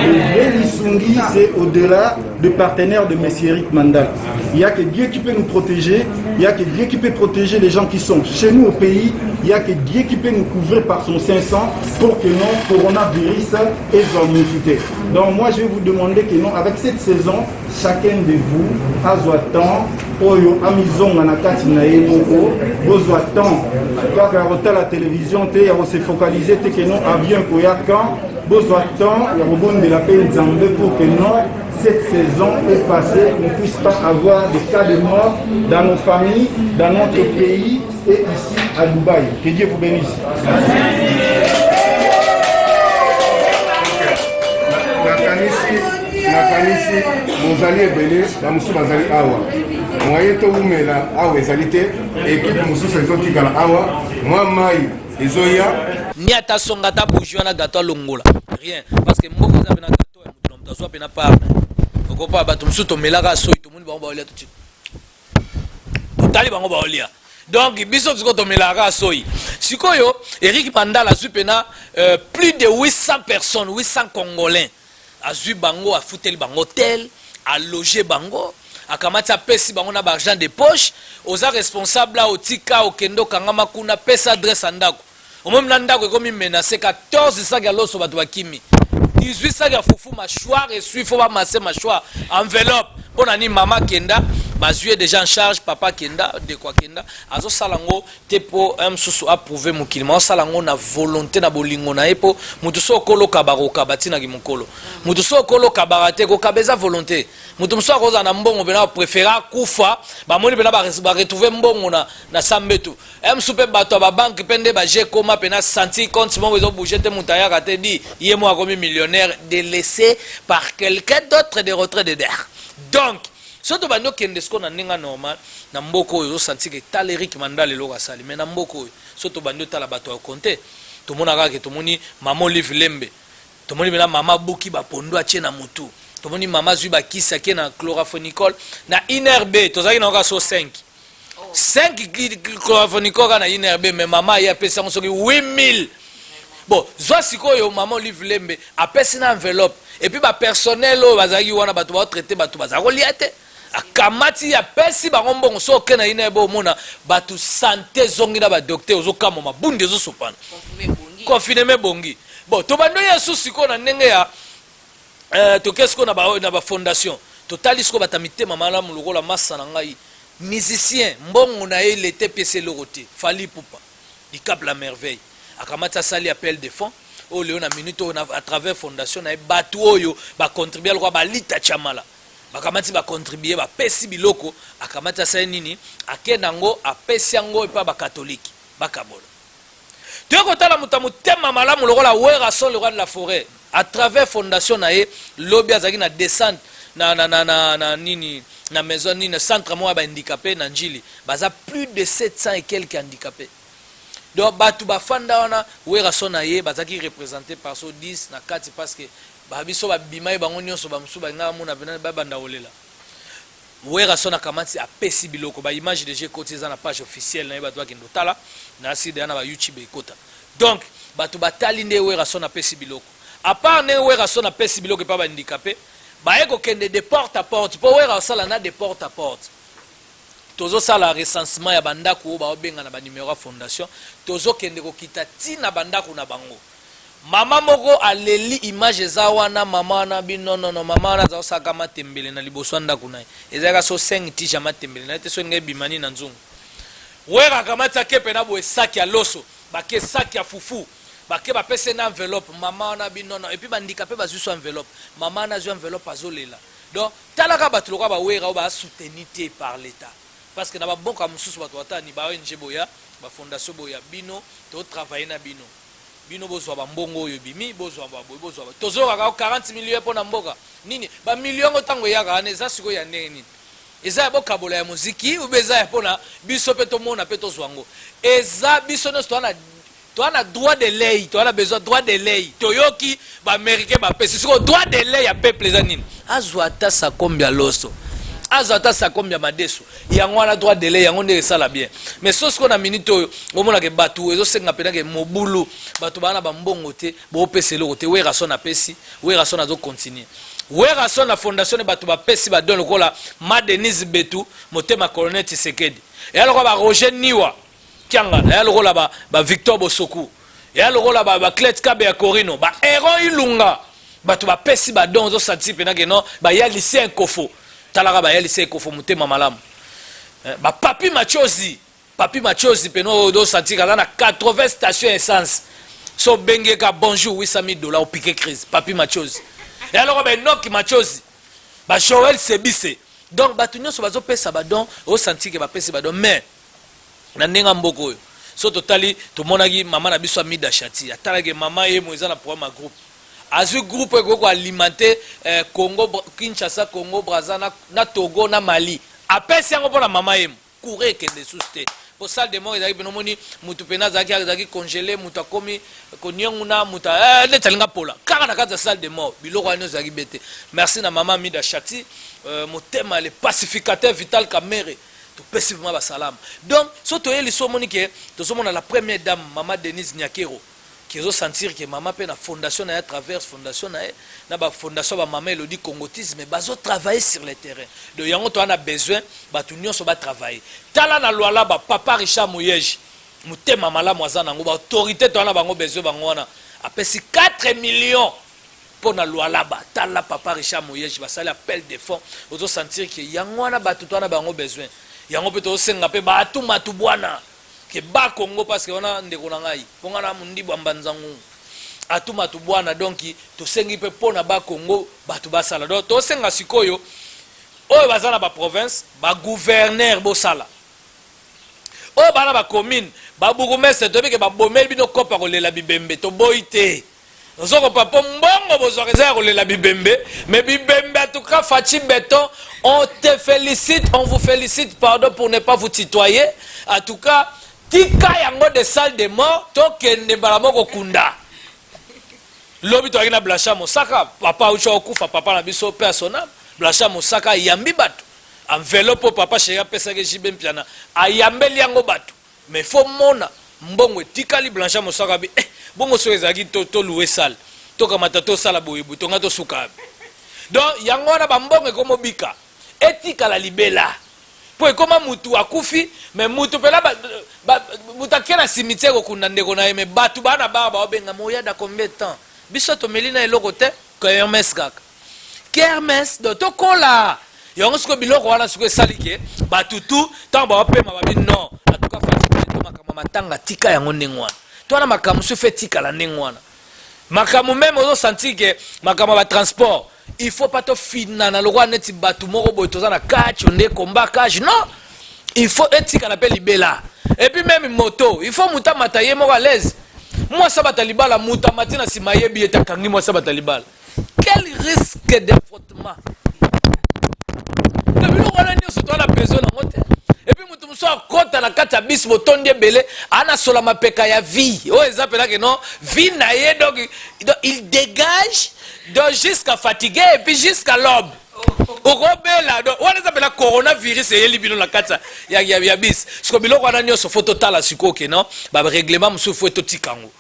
Le vrai Lissungi, c'est au-delà de partenaires de M. Eric Mandal. Il n'y a que Dieu qui peut nous protéger, il n'y a que Dieu qui peut protéger les gens qui sont chez nous au pays, il n'y a que Dieu qui peut nous couvrir par son 500 pour que non, coronavirus est immunité. Donc moi, je vais vous demander que non, avec cette saison, chacun de vous a temps, oyo amizonga na kati na ye moko, bozwa temps, kaka rota la télévision, te ya se focaliser te que non avion koya quand, bozwa temps, ya rebonde de la paix Nzambe pour que non, cette saison est passée, on ne puisse pas avoir des cas de mort dans nos familles, dans notre pays et ici à Dubaï. Que Dieu vous bénisse. nakanisi mozali ebele bamosusu bazali awa moye towumela awa ezali te ekipe mosusu ezotikala awa mwa mai ezoya ni ata songa ata bourgeois na gato alongola rien parce que mboko eza pe na gato ya moto na moto azwa pe na parme okopa bato mosusu tomelaka soi tomoni bango baolia totali bango baolia donc biso sikoyo tomelaka soi sikoyo Eric Mandal azwi pena plus de 800 personnes 800 congolais azui bango afuteli bango hôtel a loger bango akamati apesi bango na argent de poche oza responsable la otika okendo kangama kuna pesa adresse andako omemi na ndako ekomi menace 14 sac ya loso bato bakimi 18 sac ya fufu mâchoire esui fo bamase mâchoire enveloppe mpona ni mama kenda bazwi déjà en charge papa kenda de quoi kenda azosala ngo te mpo mosusu approuve mokili ma osala ngo na volonté na bolingo na ye mpo motu so okoloka bakoka tinaki mokolo motu so okoloka baka te kokaba eza volonté motu mosusu akozala na mbongo mpena bapréféré akufa bamoni mpena baretrouve mbongo na sambetu mosusu mpe bato ya babanke mpe nde baje koma mpena senti compte moko ezobouge te moto ayaka te di ye mo akomi millionnaire délaissé par quelqu'un d'autre de retrait de der donc soto bandi okende siko na ndenge normal na mboka oyo osanti ke tala Eric Mandal eloko asali mais na mboka oyo soto bandi otala bato ya konte tomonaka ke tomoni mama Olive Lembe tomoni mena mama buki bapondo atie na mutu tomoni mama zwi bakisi ake na chloramphenicol na INRB tozalaki na oka so 5 chloramphenicol ka na INRB mais mama ye apesi yango soki 8000 bon zwa sikoyo mama Olive Lembe apesi na enveloppe et puis bapersonnel oyo bazalaki wana bato baotraite bato bazala kolia te akamati ya pesi bango mbongo so oke na ina ebe omona bato sante zongi na badokter ozokama mabundi ezosopana konfineme bongi bon tobando yesu sikoyo na ndenge ya toke sikoyo na bafondation totali sikoyo bata mitema malamu lokola masa na ngai musicien mbongo na ye lete pesi eloko te Fally Ipupa Dicap la merveille akamati asali appel de fonds oyo leo na minute oyo à travers fondation na ye bato oyo bacontribue alokwa balita chamala bakamati bacontribue bapesi biloko akamati asali nini akende yango apesi yango epa bakatolike bakabola toye kotala moto ya motema malamu lokola Werason le roi de la forêt à travers fondation na ye lobi azalaki na descente na nini na maison nini centre moko ya bahandicapé na njili baza plus de 700 et quelques handicapés. Donc batu bafanda wana Werason na ye bazaki représenté par so 10 na 4 parce que babiso babima bango nyonso bamusu banga mona bena babanda olela Werason akamati apesi biloko ba image de côté za na page officielle na ye batu bakendo tala na site na ba YouTube ekota donc batu batali nde Werason apesi biloko à part ne Werason apesi biloko pa ba handicapé ba eko kende de porte à porte po Werason na de porte à porte tozo sala recensement ya bandako ba obenga na ba numéro ya fondation tozo kende ko kita tina bandako na bango mama moko aleli image eza wana mama wana binonono mama wana aza kosaka matembele na liboso ya ndako na ye ezalaka so 5 tija matembele na ye te so ngai ebimani na nzungu wera akamati ake mpena boye saki ya loso bake saki ya fufu bake bapese na enveloppe mama wana binono epuis bandika mpe bazwi so enveloppe mama wana azwi enveloppe azolela donc talaka bato lokola bawera oyo basouteni te par l'état parce que na baboka mosusu bato batani ba ONG boya bafondation boya bino totravaille na bino bino bozwa bambongo oyo bimi bozwa baboye bozwa tozokaka 40 millions mpo na mboka nini bamillion ngo ntango eyaka wana eza sikoyo ya ndenge nini eza ya bokabola ya muziki ube eza ya mpona biso mpe tomona mpe tozwa ngo eza biso nyonso toana droit de lei toana besoin droit de lei toyoki baaméricain bapesi sikoyo droit de lei ya peuple eza nini azwa ata sakombi ya loso azwa ata sakombi ya madeso yango wana droit de lei yango nde esala bien mais so sikoyo na minute oyo omonake bato ezosenga mpenake mobulu bato baa na bambongo te boopesa eloko te werason apesi werason azocontinue werason na fondation ne bato bapesi badon lokola ma Denise Betu motema colonel Tshisekedi eya lokola ba Roger Niwa kiangana eya lokola ba Victor Bosoku eya lokola ba Clet Kabe ya Corino ba Aaron Ilunga bato bapesi badon ozosanti mpenake no baya lycée Nkofo talaka baya lycée Nkofo motema malamu ba Papi Machozi peno ozosanti kaza na 80 stations essence so bengeka bonjour $800 au piqué crise Papi Machozi et alors Enoki Machozi ba Joël Sebise donc bato nyonso bazopesa badon osanti ke bapesi badon mais na ndenga mboko oyo so totali tomonaki mama na biso Amida Shati atalaki mama ye mo eza na programme groupe azwi groupe ekoko alimenter Congo Kinshasa Congo Brazza na Togo na Mali apesi yango mpona mama ye courre ekende susu te po salle de mort ezalaki pene omoni mutu pene azalaki congélé mutu akomi konionguna mutu neti alinga pola kaka na kati ya salle de mort biloko wana ezalaki bete merci na mama Amida Shati motema le pacificateur Vital Kamerhe topesi vraimen basalama donc so toyeli so omoni ke tozomona la première dame mama Denise Nyakero qui ezosentir ke mama mpe na fondation na ye à travers fondation na ye na bafondation bamama Elodie Congotisme mais bazotravaille sur le terrain donc yango toana besoin bato nyonso batravaille tala na lwala bapapa Richard Moyeji motema malamu aza nango baautorité toana bango besoin bango wana apesi 4 millions mpo na lwalaba tala papa Richard Moyeji basali appel de fonds ozosentir ke yango wana bato toana bango besoin yango mpe tozosenga mpe batumatu bwana ke ba Congo parce que wana ndeko na ngai ponga na mundi bwamba nzangu atuma tu bwana donc tosengi pe pona ba Congo batu basala donc tosenga sikoyo oyo bazana ba province ba gouverneur bosala oyo bana ba commune ba bourgmestre tobike ba bomeli bino kopa kolela bibembe to boite nzoko papa mbongo bozoreza kolela bibembe mais bibembe en tout cas Fachi Beton on te félicite on vous félicite pardon pour ne pas vous tutoyer en tout cas tika yango de salle de mort tokende mbala moko kunda lobi toaki na Blanchard Mosaka papa ucha okufa papa na biso personnel Blanchard Mosaka yambi bato enveloppe papa chéri apesaki jibe mpiana ayambeli yango bato mais faut mona mbongo etikali Blanchard Mosaka bi bongo so ezalaki toluwe sale tokamata tosala boyebu tonga tosuka donc yango wana bambongo ekomobika etikala libela po ekoma mutu akufi mais mutu pela mutu akie na cimetière okunda ndeko na ye mais bato bana baa baobenga moyada combien de temps biso tomeli na eloko te kermes kaka kermes do tokola yango siko biloko wana siko esali ke bato tu ntango baopema babi non atuka Fachi makambo matanga tika yango ndenge wana to wana makambo so fe tikala ndenge wana makambo meme ozosentir ke makambo batransport il faut pas to finana lokwa neti bato moko boye toza na kacho nde komba kache non il faut etika na pe libela et puis même moto il faut muta mata ye moko à l'aise moi ça bata libala muta matina sima yebi etakangi moi ça bata libala quel risque d'affrontement le bilo wana nyo so to na besoin na mote et puis mutu muso akota na kata bis botondi ebele ana sola mapeka ya vie o ezapela que non vie na ye donc il dégage donc jusqu'à fatiguer et puis jusqu'à l'aube okobela donc wana ezapela coronavirus eyeli bino na kata ya bis siko biloko wana nyonso fo totala sikoyo ke non baréglement mosusu fo etotikango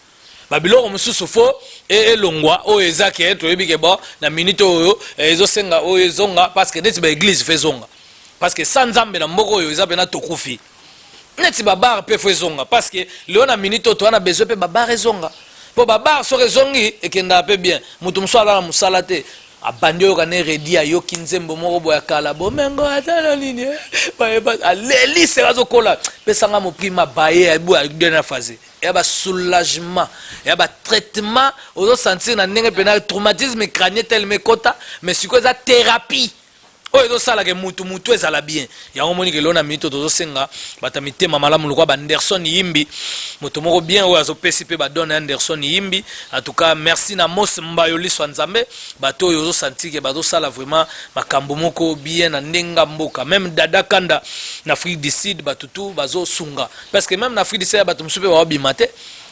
babiloko mosusu fo elongwa oyo eza ke toyebi ke bon na minute oyo ezosenga oyo ezonga parce que neti baeglise fo ezonga parce que sa nzambe na moko oyo eza pena tokufi neti babare mpe fo ezonga parce que leo na minute oyo towana besoin mpe babare ezonga po babar so rezongi ekenda pe bien mutu msala na musalate abandi oyo kane redi ayoki nzembo moko boya kala bomengo atala nini aleli se azokola pesanga moprima baye abu adena phase ya ba soulagement ya ba traitement ozo sentir na ndenge pena traumatisme crânien tel mekota mais siko za thérapie oyo ezosalaka mutu ezala bien yango moni ke lona minute tozosenga bata mitema malamu lokwa ba Anderson Yimbi moto moko bien oyo azopesi pe badone Anderson Yimbi en tout cas merci na Mos Mbayoli swa Nzambe bato oyo ozosentir ke bazosala vraiment makambo moko bien na ndenga mboka même Dada Kanda na Afrique du Sud batutu bazosunga parce que même na Afrique du Sud bato musupe babima te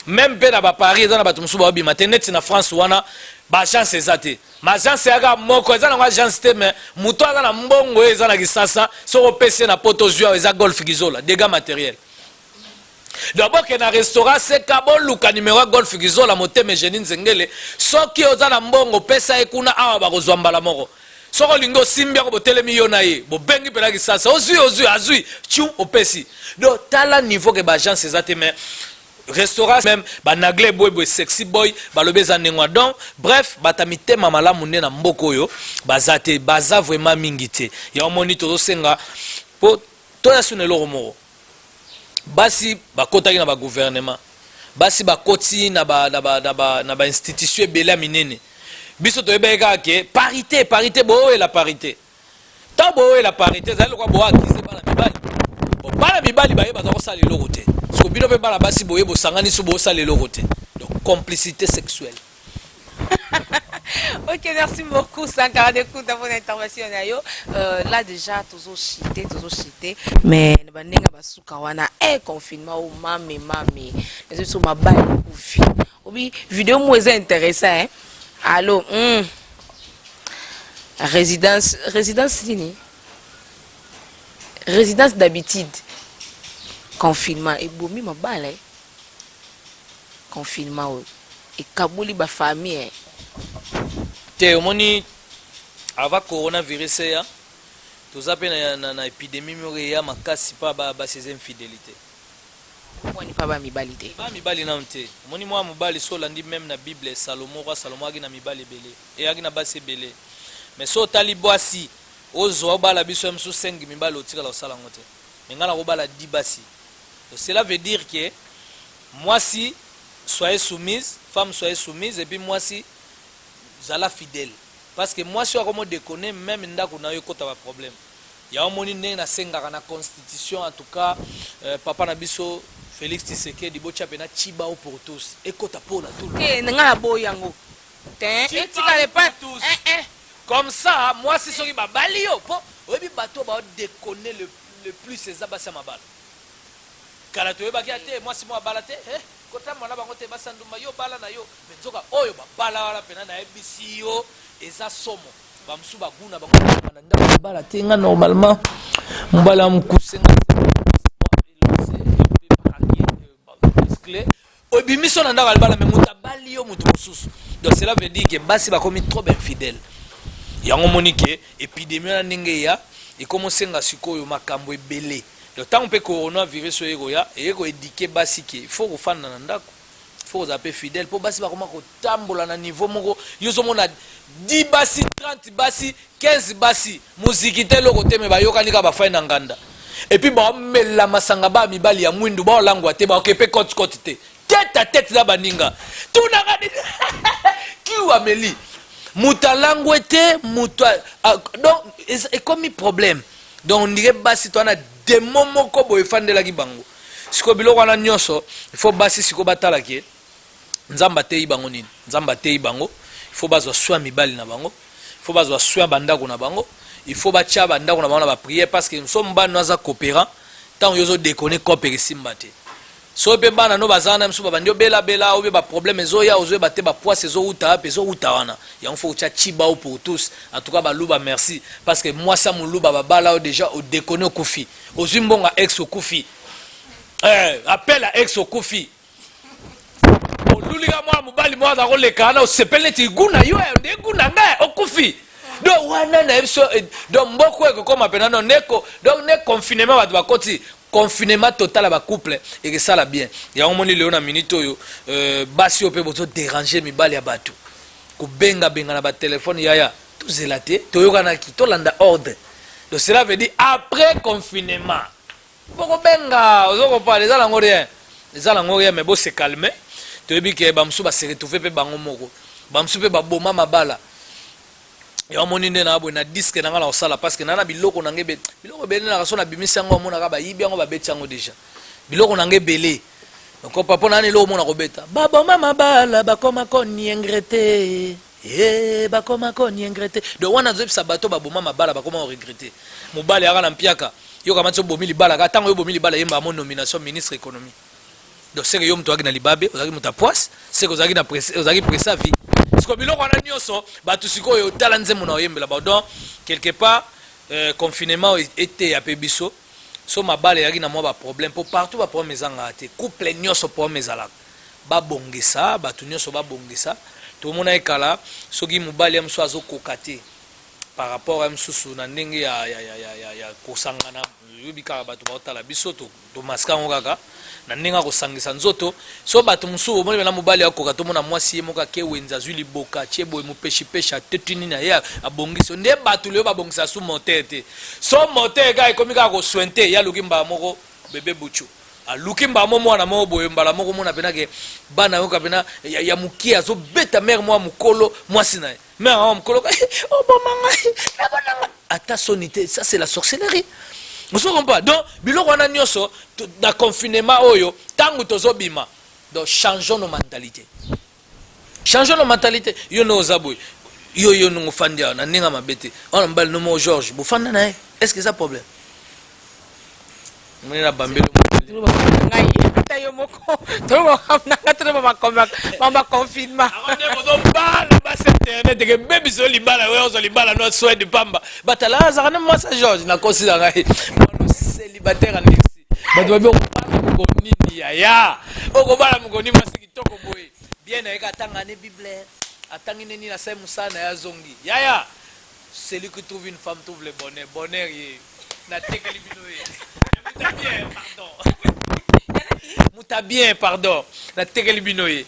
même pe na ba Paris eza na bato musupe babima te neti na France wana ba chance ezate ma chance yaga moko eza na chance te mais muto aza na mbongo eza na kisasa soko pese na poto zwa eza golf gizola dégâts matériels d'abord que na restaurant c'est kabon luka numéro golf gizola moteme Jenine Zengele soki oza na mbongo pesa ekuna awa bakozwa mbala moko soko lingo simbia ko botelemi yo na ye bo bengi pela kisasa ozui azui chu opesi do tala niveau que ba chance ezate mais restaurant même banagle boy sexy boy balobeza nengwa donc bref batamite mamala munde na mboko yo bazate baza vraiment mingite ya moni to senga po to ya sunelo romoro basi bakota na ba gouvernement basi bakoti na ba institution bela minene biso to ebeka ke parité bo la parité ta bo la parité zali kwa bo akize bana mibali bo bana mibali baye bazako sala lelo côté parce que bino pe bana basi boye bo sangani so bo sala lelo côté donc complicité sexuelle. Ok, merci beaucoup Sankara de coup d'avoir intervention là déjà toujours chité mais bandenga basuka wana confinement au mame les sur ma balle oufi obi vidéo moi est intéressant hein. Allô résidence nini résidence d'habitude confinement et bomi ma balle confinement et kabuli ba famille te omoni avant coronavirus ya toza pe na épidémie moko ya makasi pa ba ces infidélité wani pa ba mibali te ba mibali na nte omoni moi mobali so landi même na Bible Salomo agi na mibali belé et agi na basi belé mais so tali boasi ozo bala biso msu 5 mibali otika la sala ngote ngana ko bala 10 basi donc cela veut dire que moi si soyez soumise femme soyez soumise et puis moi si zala fidèle parce que moi si on comment déconner même ndako na yo kota ba problème ya omoni ndenge na sengaka na constitution en tout cas papa na biso Félix Tshisekedi bocha pena chiba pour tous et kota pour la tout nga boyango etika le pas comme ça moi si soki babali yo po oyebi bato ba déconner le plus c'est abasa mabala kala to yeba kiate moi si moi balate kota mwana bango te basanduma yo bala na yo benzoka oyo babala wala pena na ebisi yo eza somo bamsu baguna bango na ndako bala tenga normalement mbala mkusenga obimiso na ndako bala mais mutabali yo mutu mususu donc cela veut dire que basi bakomi trop infidèle yango monike épidémie na ndenge ya ekomosenga sikoyo makambo ebele le temps peut coronavirus oyekoya eko éduquer basi ke il faut kofanda na ndako il faut zaper fidèle pour basi bakoma ko tambola na niveau moko yozo mona 10 basi 30 basi 15 basi muziki te loko te me bayokani ka bafai na nganda et puis ba mela masanga ba mibali ya mwindu ba langwa te ba okepe côte te tête à tête za baninga tuna ngadi ki wa meli mutalangwe te muta donc et comme problème donc on dirait basi toi na demo moko boye fandelaki bango siko biloko wana nyonso il faut basi siko batala ke nzamba te ibango nini nzamba te ibango il faut bazwa soin mibali na bango il faut bazwa soin bandako na bango il faut bacha bandako na bango na ba prière parce que nous sommes bana za coopérant tant yozo déconner coopérer simba te so pe bana no bazana msu babandio bela obe ba problème ezoya ozo bate ba poisse ezouta pezo uta wana ya faut cha chiba pour tous en tout cas ba luba merci parce que moi ça muluba babala déjà au déconner au kufi ozumbonga ex au kufi appel à ex au kufi oluliga moi mobali moi za koleka na osepele ti guna yo nde guna nga au kufi donc wana na so donc mboko eko koma pena no neko donc ne confinement ba bakoti confinement total à ba couple et que ça la bien ya omoni leo na minute oyo basi ope bozo déranger mibali ya bato ko benga na ba téléphone yaya tout zelaté toyokana ki to landa ordre donc cela veut dire après confinement boko benga ozoko pa les ala ngorien mais bo se calmer toyebi ke bamsu ba se retrouver pe bango moko bamsu pe ba boma mabala ya omoni nde na abo na disque na ngala osala parce que nana biloko nange biloko bele na kaso na bimisa ngo mona ka ba yibi ngo ba beti ngo déjà biloko nange belé donc papa nani lo mona ko beta baba mama bala bakoma koni regretter bakoma koni regretter donc wana zo bisa bato baboma mabala bakoma regretter mobali aka na mpiaka yo kama tso bomi libala ka tango yo bomi libala yemba mo nomination ministre économie donc c'est que yo mto na libabe ozaki muta poisse c'est que ozaki na ozaki pressa vie parce que biloko wana nyonso bato sikoyo tala nzembo na oyembela ba donc quelque part confinement était à pebiso so mabale yaki na mo ba problème pour partout ba problème ezanga te couple nyonso problème ezala ba bongisa bato nyonso ba bongisa to mona ekala soki mobali ya mso azokoka te par rapport à msusu na ndenge ya kosangana yobika bato baotala biso to maska ngo kaka na ndenge kosangisa nzoto so bato msusu omoni na mobali akoka to mona mwasi ye moka ke wenza zwi liboka chebo mupeshi pesha tetuni na ya abongiso nde bato leo babongisa su moteur te so moteur ka ekomika ko swente ya lukimba moko bebe buchu aluki mbamo mwana mo boye mbala moko mona pena ke bana yo kapena ya mukia zo beta mère moi mukolo mwasi na mère moi mukolo oh bomanga abana ata sonité ça c'est la sorcellerie vous comprenez pas donc biloko wana nyoso na confinement oyo tangu tozobima donc changeons nos mentalités yo no zaboy yo no fandia na ninga mabete on mbal no mo Georges bu fanda na est-ce que ça problème mona bambelo tayo moko to nanga to mama confinement internet que baby so libala we ozo libala no soin de pamba batala za kana masa George na consider ngai mono célibataire anexi bato babe ko nini ya oko bala mukoni masi kitoko boye bien na ekatanga ne bible atangi nini na sai musana ya zongi ya celui qui trouve une femme trouve le bonheur na tekeli binoye bien pardon muta bien pardon na tekeli binoye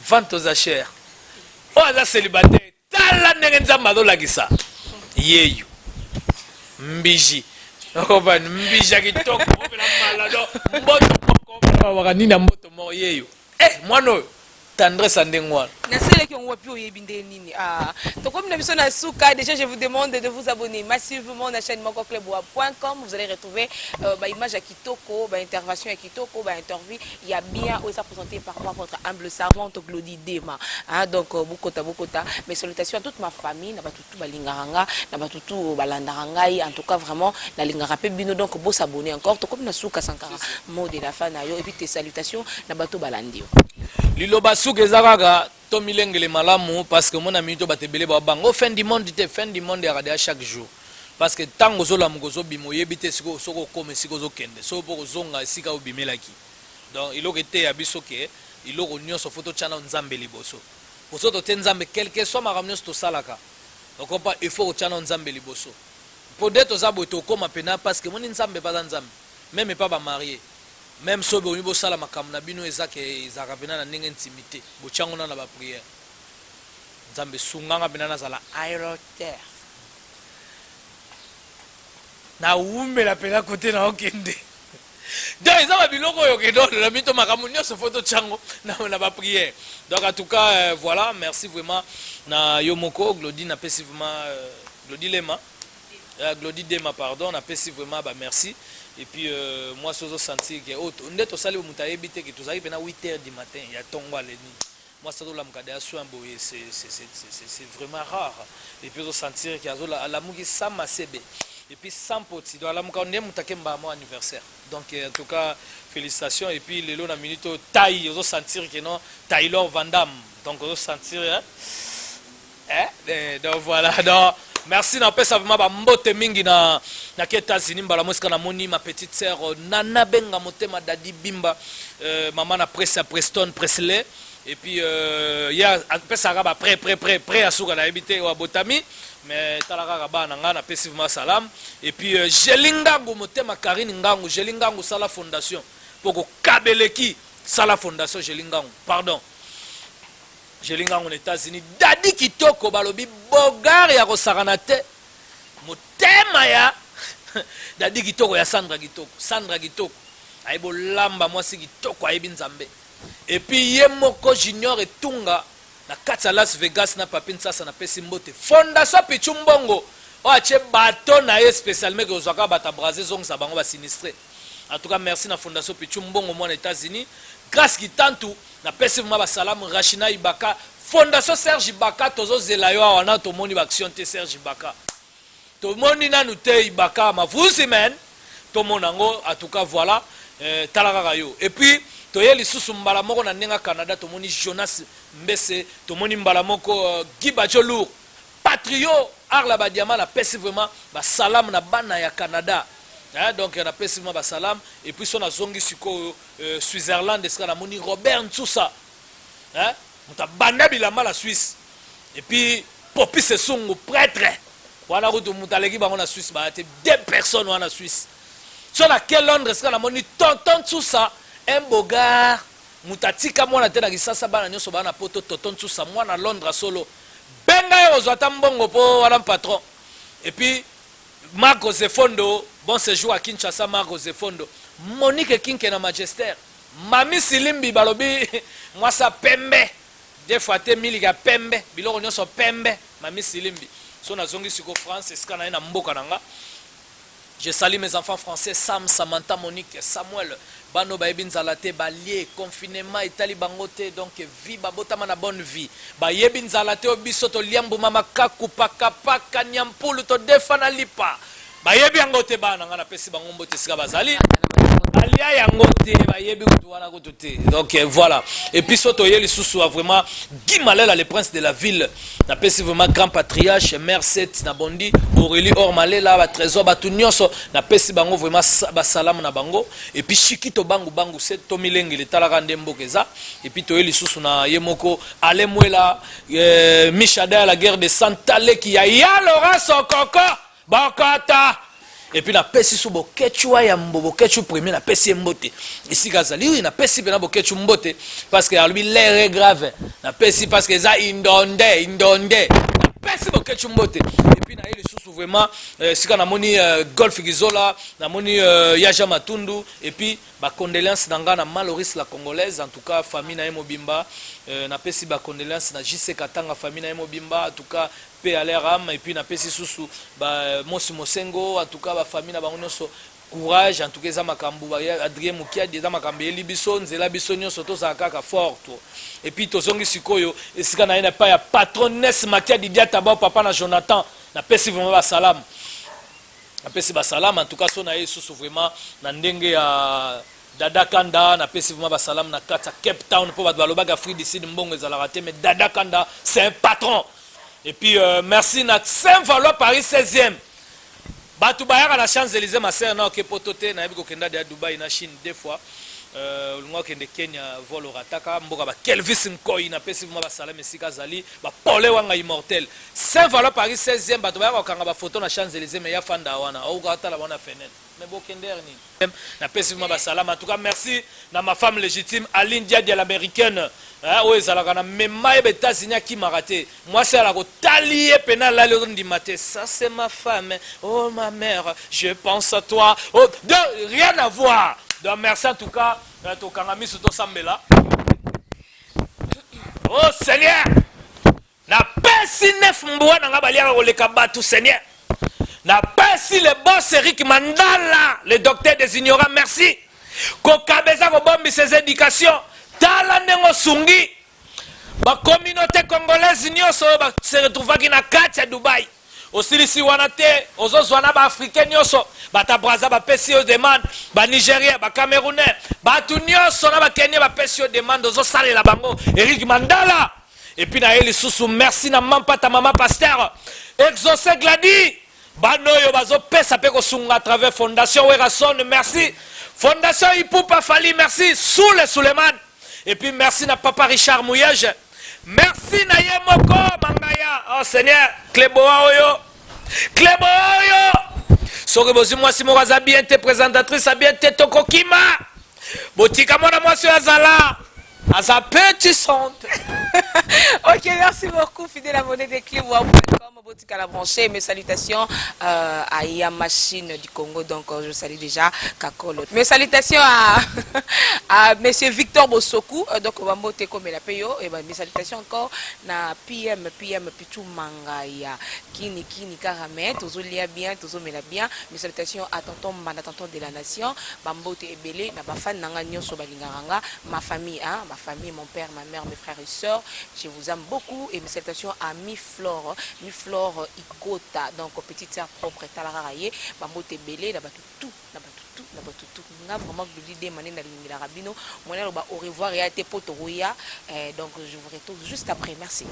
vente aux achères oh aza célibataire tala ndenge nzambe azolakisa yeyo mbiji okobani mbiji akitoko opela malado mboto moko waka nini na mboto moko yeyo mwana oyo tendresse à Ndengouan. Déjà, je vous demande de vous abonner massivement à la chaîne MokoClubWap.com. Vous allez retrouver image à Kitoko, intervention à Kitoko, interview. Il y a bien où ça présenté par moi, votre humble servante Glody Dema. Donc, Bukota. Mes salutations à toute ma famille. Nabatutu Balingaranga, Nabatutu Balandaranga. En tout cas, vraiment, la Lingarape Bino. Donc, beau s'abonner encore. Tout comme Nasuka Sankara, mot de la fin. Et puis tes salutations, Nabatu Balandio. Liloba souke zakaga to milengele malamu parce que mon ami to batebele ba bango fin du monde ya radio chaque jour parce que tango zo la mugozo bimoye bité siko soko comme siko zo kende so poko zonga sika obimelaki donc iloko te ya biso ke iloko nyonso photo chana nzambe liboso oso to tenzambe quelque soit makamnyo to salaka donc pas il faut chana nzambe liboso pour d'être zabo to koma pena parce que mon nzambe pas nzambe même pas ba marié même si vous avez sala makamna bino ezake ezaka pena na ndenge intimité bochango na ba prière nzambe sunganga pena na sala aéroterre na umela pena côté na okende donc ezaba biloko yo kedo na bito makamu nyonso photo chango na ba prière donc en tout cas voilà merci vraiment na Yomoko Glody na pesi vraiment Glody Lema Glody Dema pardon na pesi vraiment ba merci. Et puis moi je senti que on est au salé au mutayebi que tous arrivent à 8h du matin il y a tongo à l'ennemi moi ça doit la mkada soin boye c'est vraiment rare et puis je sentir qu'il y a la mugi sama sebe et puis sans poti dans la mkanda mutakemba mon anniversaire donc en tout cas félicitations et puis le long na minute taille je sentir que non Taylor Van Damme donc je sentir donc voilà donc merci na pesa vraiment ba mbote mingi na États-Unis mbala mosika na moni ma petite sœur Nana Benga motema Dadi Bimba maman na presse à Preston Presley et puis ya apesaka ba prêt asuka na ebité wa botami mais talaka ba na ngana pesi vraiment salam et puis Jelingangu motema Karine Ngangu Jelingangu sala fondation poko kabeleki sala fondation Jelingangu pardon Jelingangu aux États-Unis dadi kitoko balobi bogar ya kosakana te motema ya dadi kitoko ya Sandra kitoko aibo lamba mwasi kitoko aibi nzambe et puis yemoko junior etunga na kati ya Las Vegas na papi nsasa na pesi mbote fondation Pichumbongo o ache bato na ye spécialement que ozwaka bata brasé zongisa bango ba sinistré en tout cas merci na fondation Pichumbongo moi aux États-Unis grâce kitantu na pesi vraiment ba salam Rachina Ibaka fondation Serge Ibaka tozo zela yo wana to moni ba action te Serge Ibaka to moni nanu te Ibaka ma vusi men to monango en tout cas voilà talaka rayo et puis toye lisusu mbala moko na nenga Canada tomoni Jonas Mbese tomoni mbala moko Gibajo Lourd Patrio Arla Badiama na pesi vraiment ba salam na bana ya Canada donc na pesi vraiment ba salam et puis son azongi siko Switzerland esika na moni Robert Ntsusa muta banda bilamba la Suisse et puis Popi Sesungu prêtre wana kutu mutaleki bango na Suisse ba te 2 personnes wana Suisse so na quel Londres esika na moni tonton Ntsusa un bogar mutatika mwana tena kisasa bana nyoso bana poto toton Ntsusa mwana Londres solo benga yo ozwata mbongo po wana patron et puis Marco Zefondo bon séjour à Kinshasa Marco Zefondo Monique Kinke na Magistère Mami Silimbi balobi mwasa pembe des fois te milika pembe biloko nyoso pembe Mami Silimbi so na zongi siko France eskana na mboka nanga. Je salue mes enfants français, Sam, Samantha, Monique, Samuel, Bano Baebin Zalate, Balie, confinement, Italie Bangote, donc vie, Babotama na bonne vie. Baebin Zalate, Obisoto, Liambu, Mama, Kaku, Paka, Nyampulu, to Defana Lipa. Baebi Angote, Bananga, Pesi Bangombo, Tessiga Bazali. Alia Yangote, Baebi, Koutuana, Koututé. Donc voilà. Et puis, Soto Yeli Soussou a vraiment Guy Malela, le prince de la ville. Na pesi vraiment grand patriarche, mère 7 na bondi, Aurélie Ormalela, ba trésor, ba tunyoso, na pesi bango vraiment ba salam na bango. Et puis Chikito bangu bangu 7 Tomilengi le talaka ndembo keza. Et puis Toyeli Soussou na Yemoko, Alemwela, Michada la guerre de Santale qui a Laurent Sokoko, Bakata. Et puis na pesi sou bokechua ya mbobo kechu premier na pesi mbote. Ici Gazali oui na pesi bena bokechu mbote parce que lui l'air est grave. Na pesi parce que ça indonde. Na pesi bokechu mbote. Et puis na ile sous vraiment sika na moni Golf Gizola, na moni Yaja Matundu et puis ba condoléances nanga na Maloris la congolaise en tout cas famille na Mobimba na pesi ba condoléances na JC Katanga famille na Mobimba en tout cas paix à leur âme et puis na pesi susu ba Mosi Mosengo en tout cas ba famille na bango nyonso courage en tout cas za makambu ba Adrien Mukia des makambe libiso nzela biso nyonso to za kaka fort et puis tozongi sikoyo esika na ina pa ya patronesse Makia Didiata ba papa na Jonathan na pesi vraiment ba salam na pesi ba salam en tout cas so na yesusu vraiment na ndenge ya Dada Kanda na pesi vraiment ba salam na kata Cape Town pour ba balobaga Free d'ici mbongo ezala raté mais Dada Kanda c'est un patron. Et puis merci na Saint-Valois Paris 16e. Batu bayaka na Champs-Élysées ma sœur na ke potote na yebiko kenda de Dubaï na Chine deux fois. Lungwa kende Kenya vol rataka mboka ba Kelvis Nkoi na pesi vraiment ba salam esika zali ba Paulé wanga immortel. Saint-Valois Paris 16e batu bayaka kanga ba photo na Champs-Élysées mais ya fanda wana au gata la wana fenêtre. Mais bokender ni. Na pesi vraiment ba salam en tout cas merci na ma femme légitime Aline Dia de l'américaine. Oui, ça l'a même États-Unis qui m'a raté. Moi, c'est la talier pénal là le dit maté. Ça c'est ma femme. Oh ma mère, je pense à toi. Oh, rien à voir. Donc merci en tout cas. To kangami suto sambela. Oh Seigneur. Na pesi nef mboa na ngabalia ko le kabatu Seigneur. Na pesi le boss Eric Mandala, le docteur des ignorants, merci. Ko kabeza ko bombi ses éducations. Tala nengo sungi ba communauté congolaise nyoso ba se retrouvaki na kati ya Dubai osilisi wana te ozozwana ba africain nyoso ba tabraza ba pesi o demande ba Nigeria ba Camerounais ba tu nyoso na ba Kenya ba pesi o demande ozosalela bango Eric Mandala et puis na eli susu merci na mampata mama pasteur exaucé Gladi banoyo bazo pesa pe ko sunga à travers fondation Werason merci fondation Ipupa Fali merci sous le Suleiman. Et puis merci na papa Richard Mouyage. Merci na ye moko mangaya. Oh Seigneur, Cléboa oyo. Cléboa oyo. Soki bosi mwasi moko aza bien te présentatrice a bien te tokokima. Botika mwana mwasi azala. Aza petite. Ok, merci beaucoup, fidèle abonné de Cléboa.com. Botika la branchée. Mes salutations à Ia Machine du Congo. Donc, je salue déjà Kakolo. Mes salutations à monsieur Victor Bosoku. Donc, on va monter comme la payo. Et ben, mes salutations encore na PM Pitou Mangaya. Kini Karame. Toujours lia bien, toujours mela bien. Mes salutations à tonton Manda, tonton de la nation. Bambote Ebele. Na bafan nanga nyoso balingaranga. Ma famille, mon père, ma mère, mes frères et sœurs. Je vous aime beaucoup. Et mes salutations à Miflore Ikota, donc petite sœur propre Talararaye, Bambote Belé, tout, n'a vraiment l'idée mané na lingi la rabino, mon au revoir et à tes potes donc je vous retrouve juste après, merci.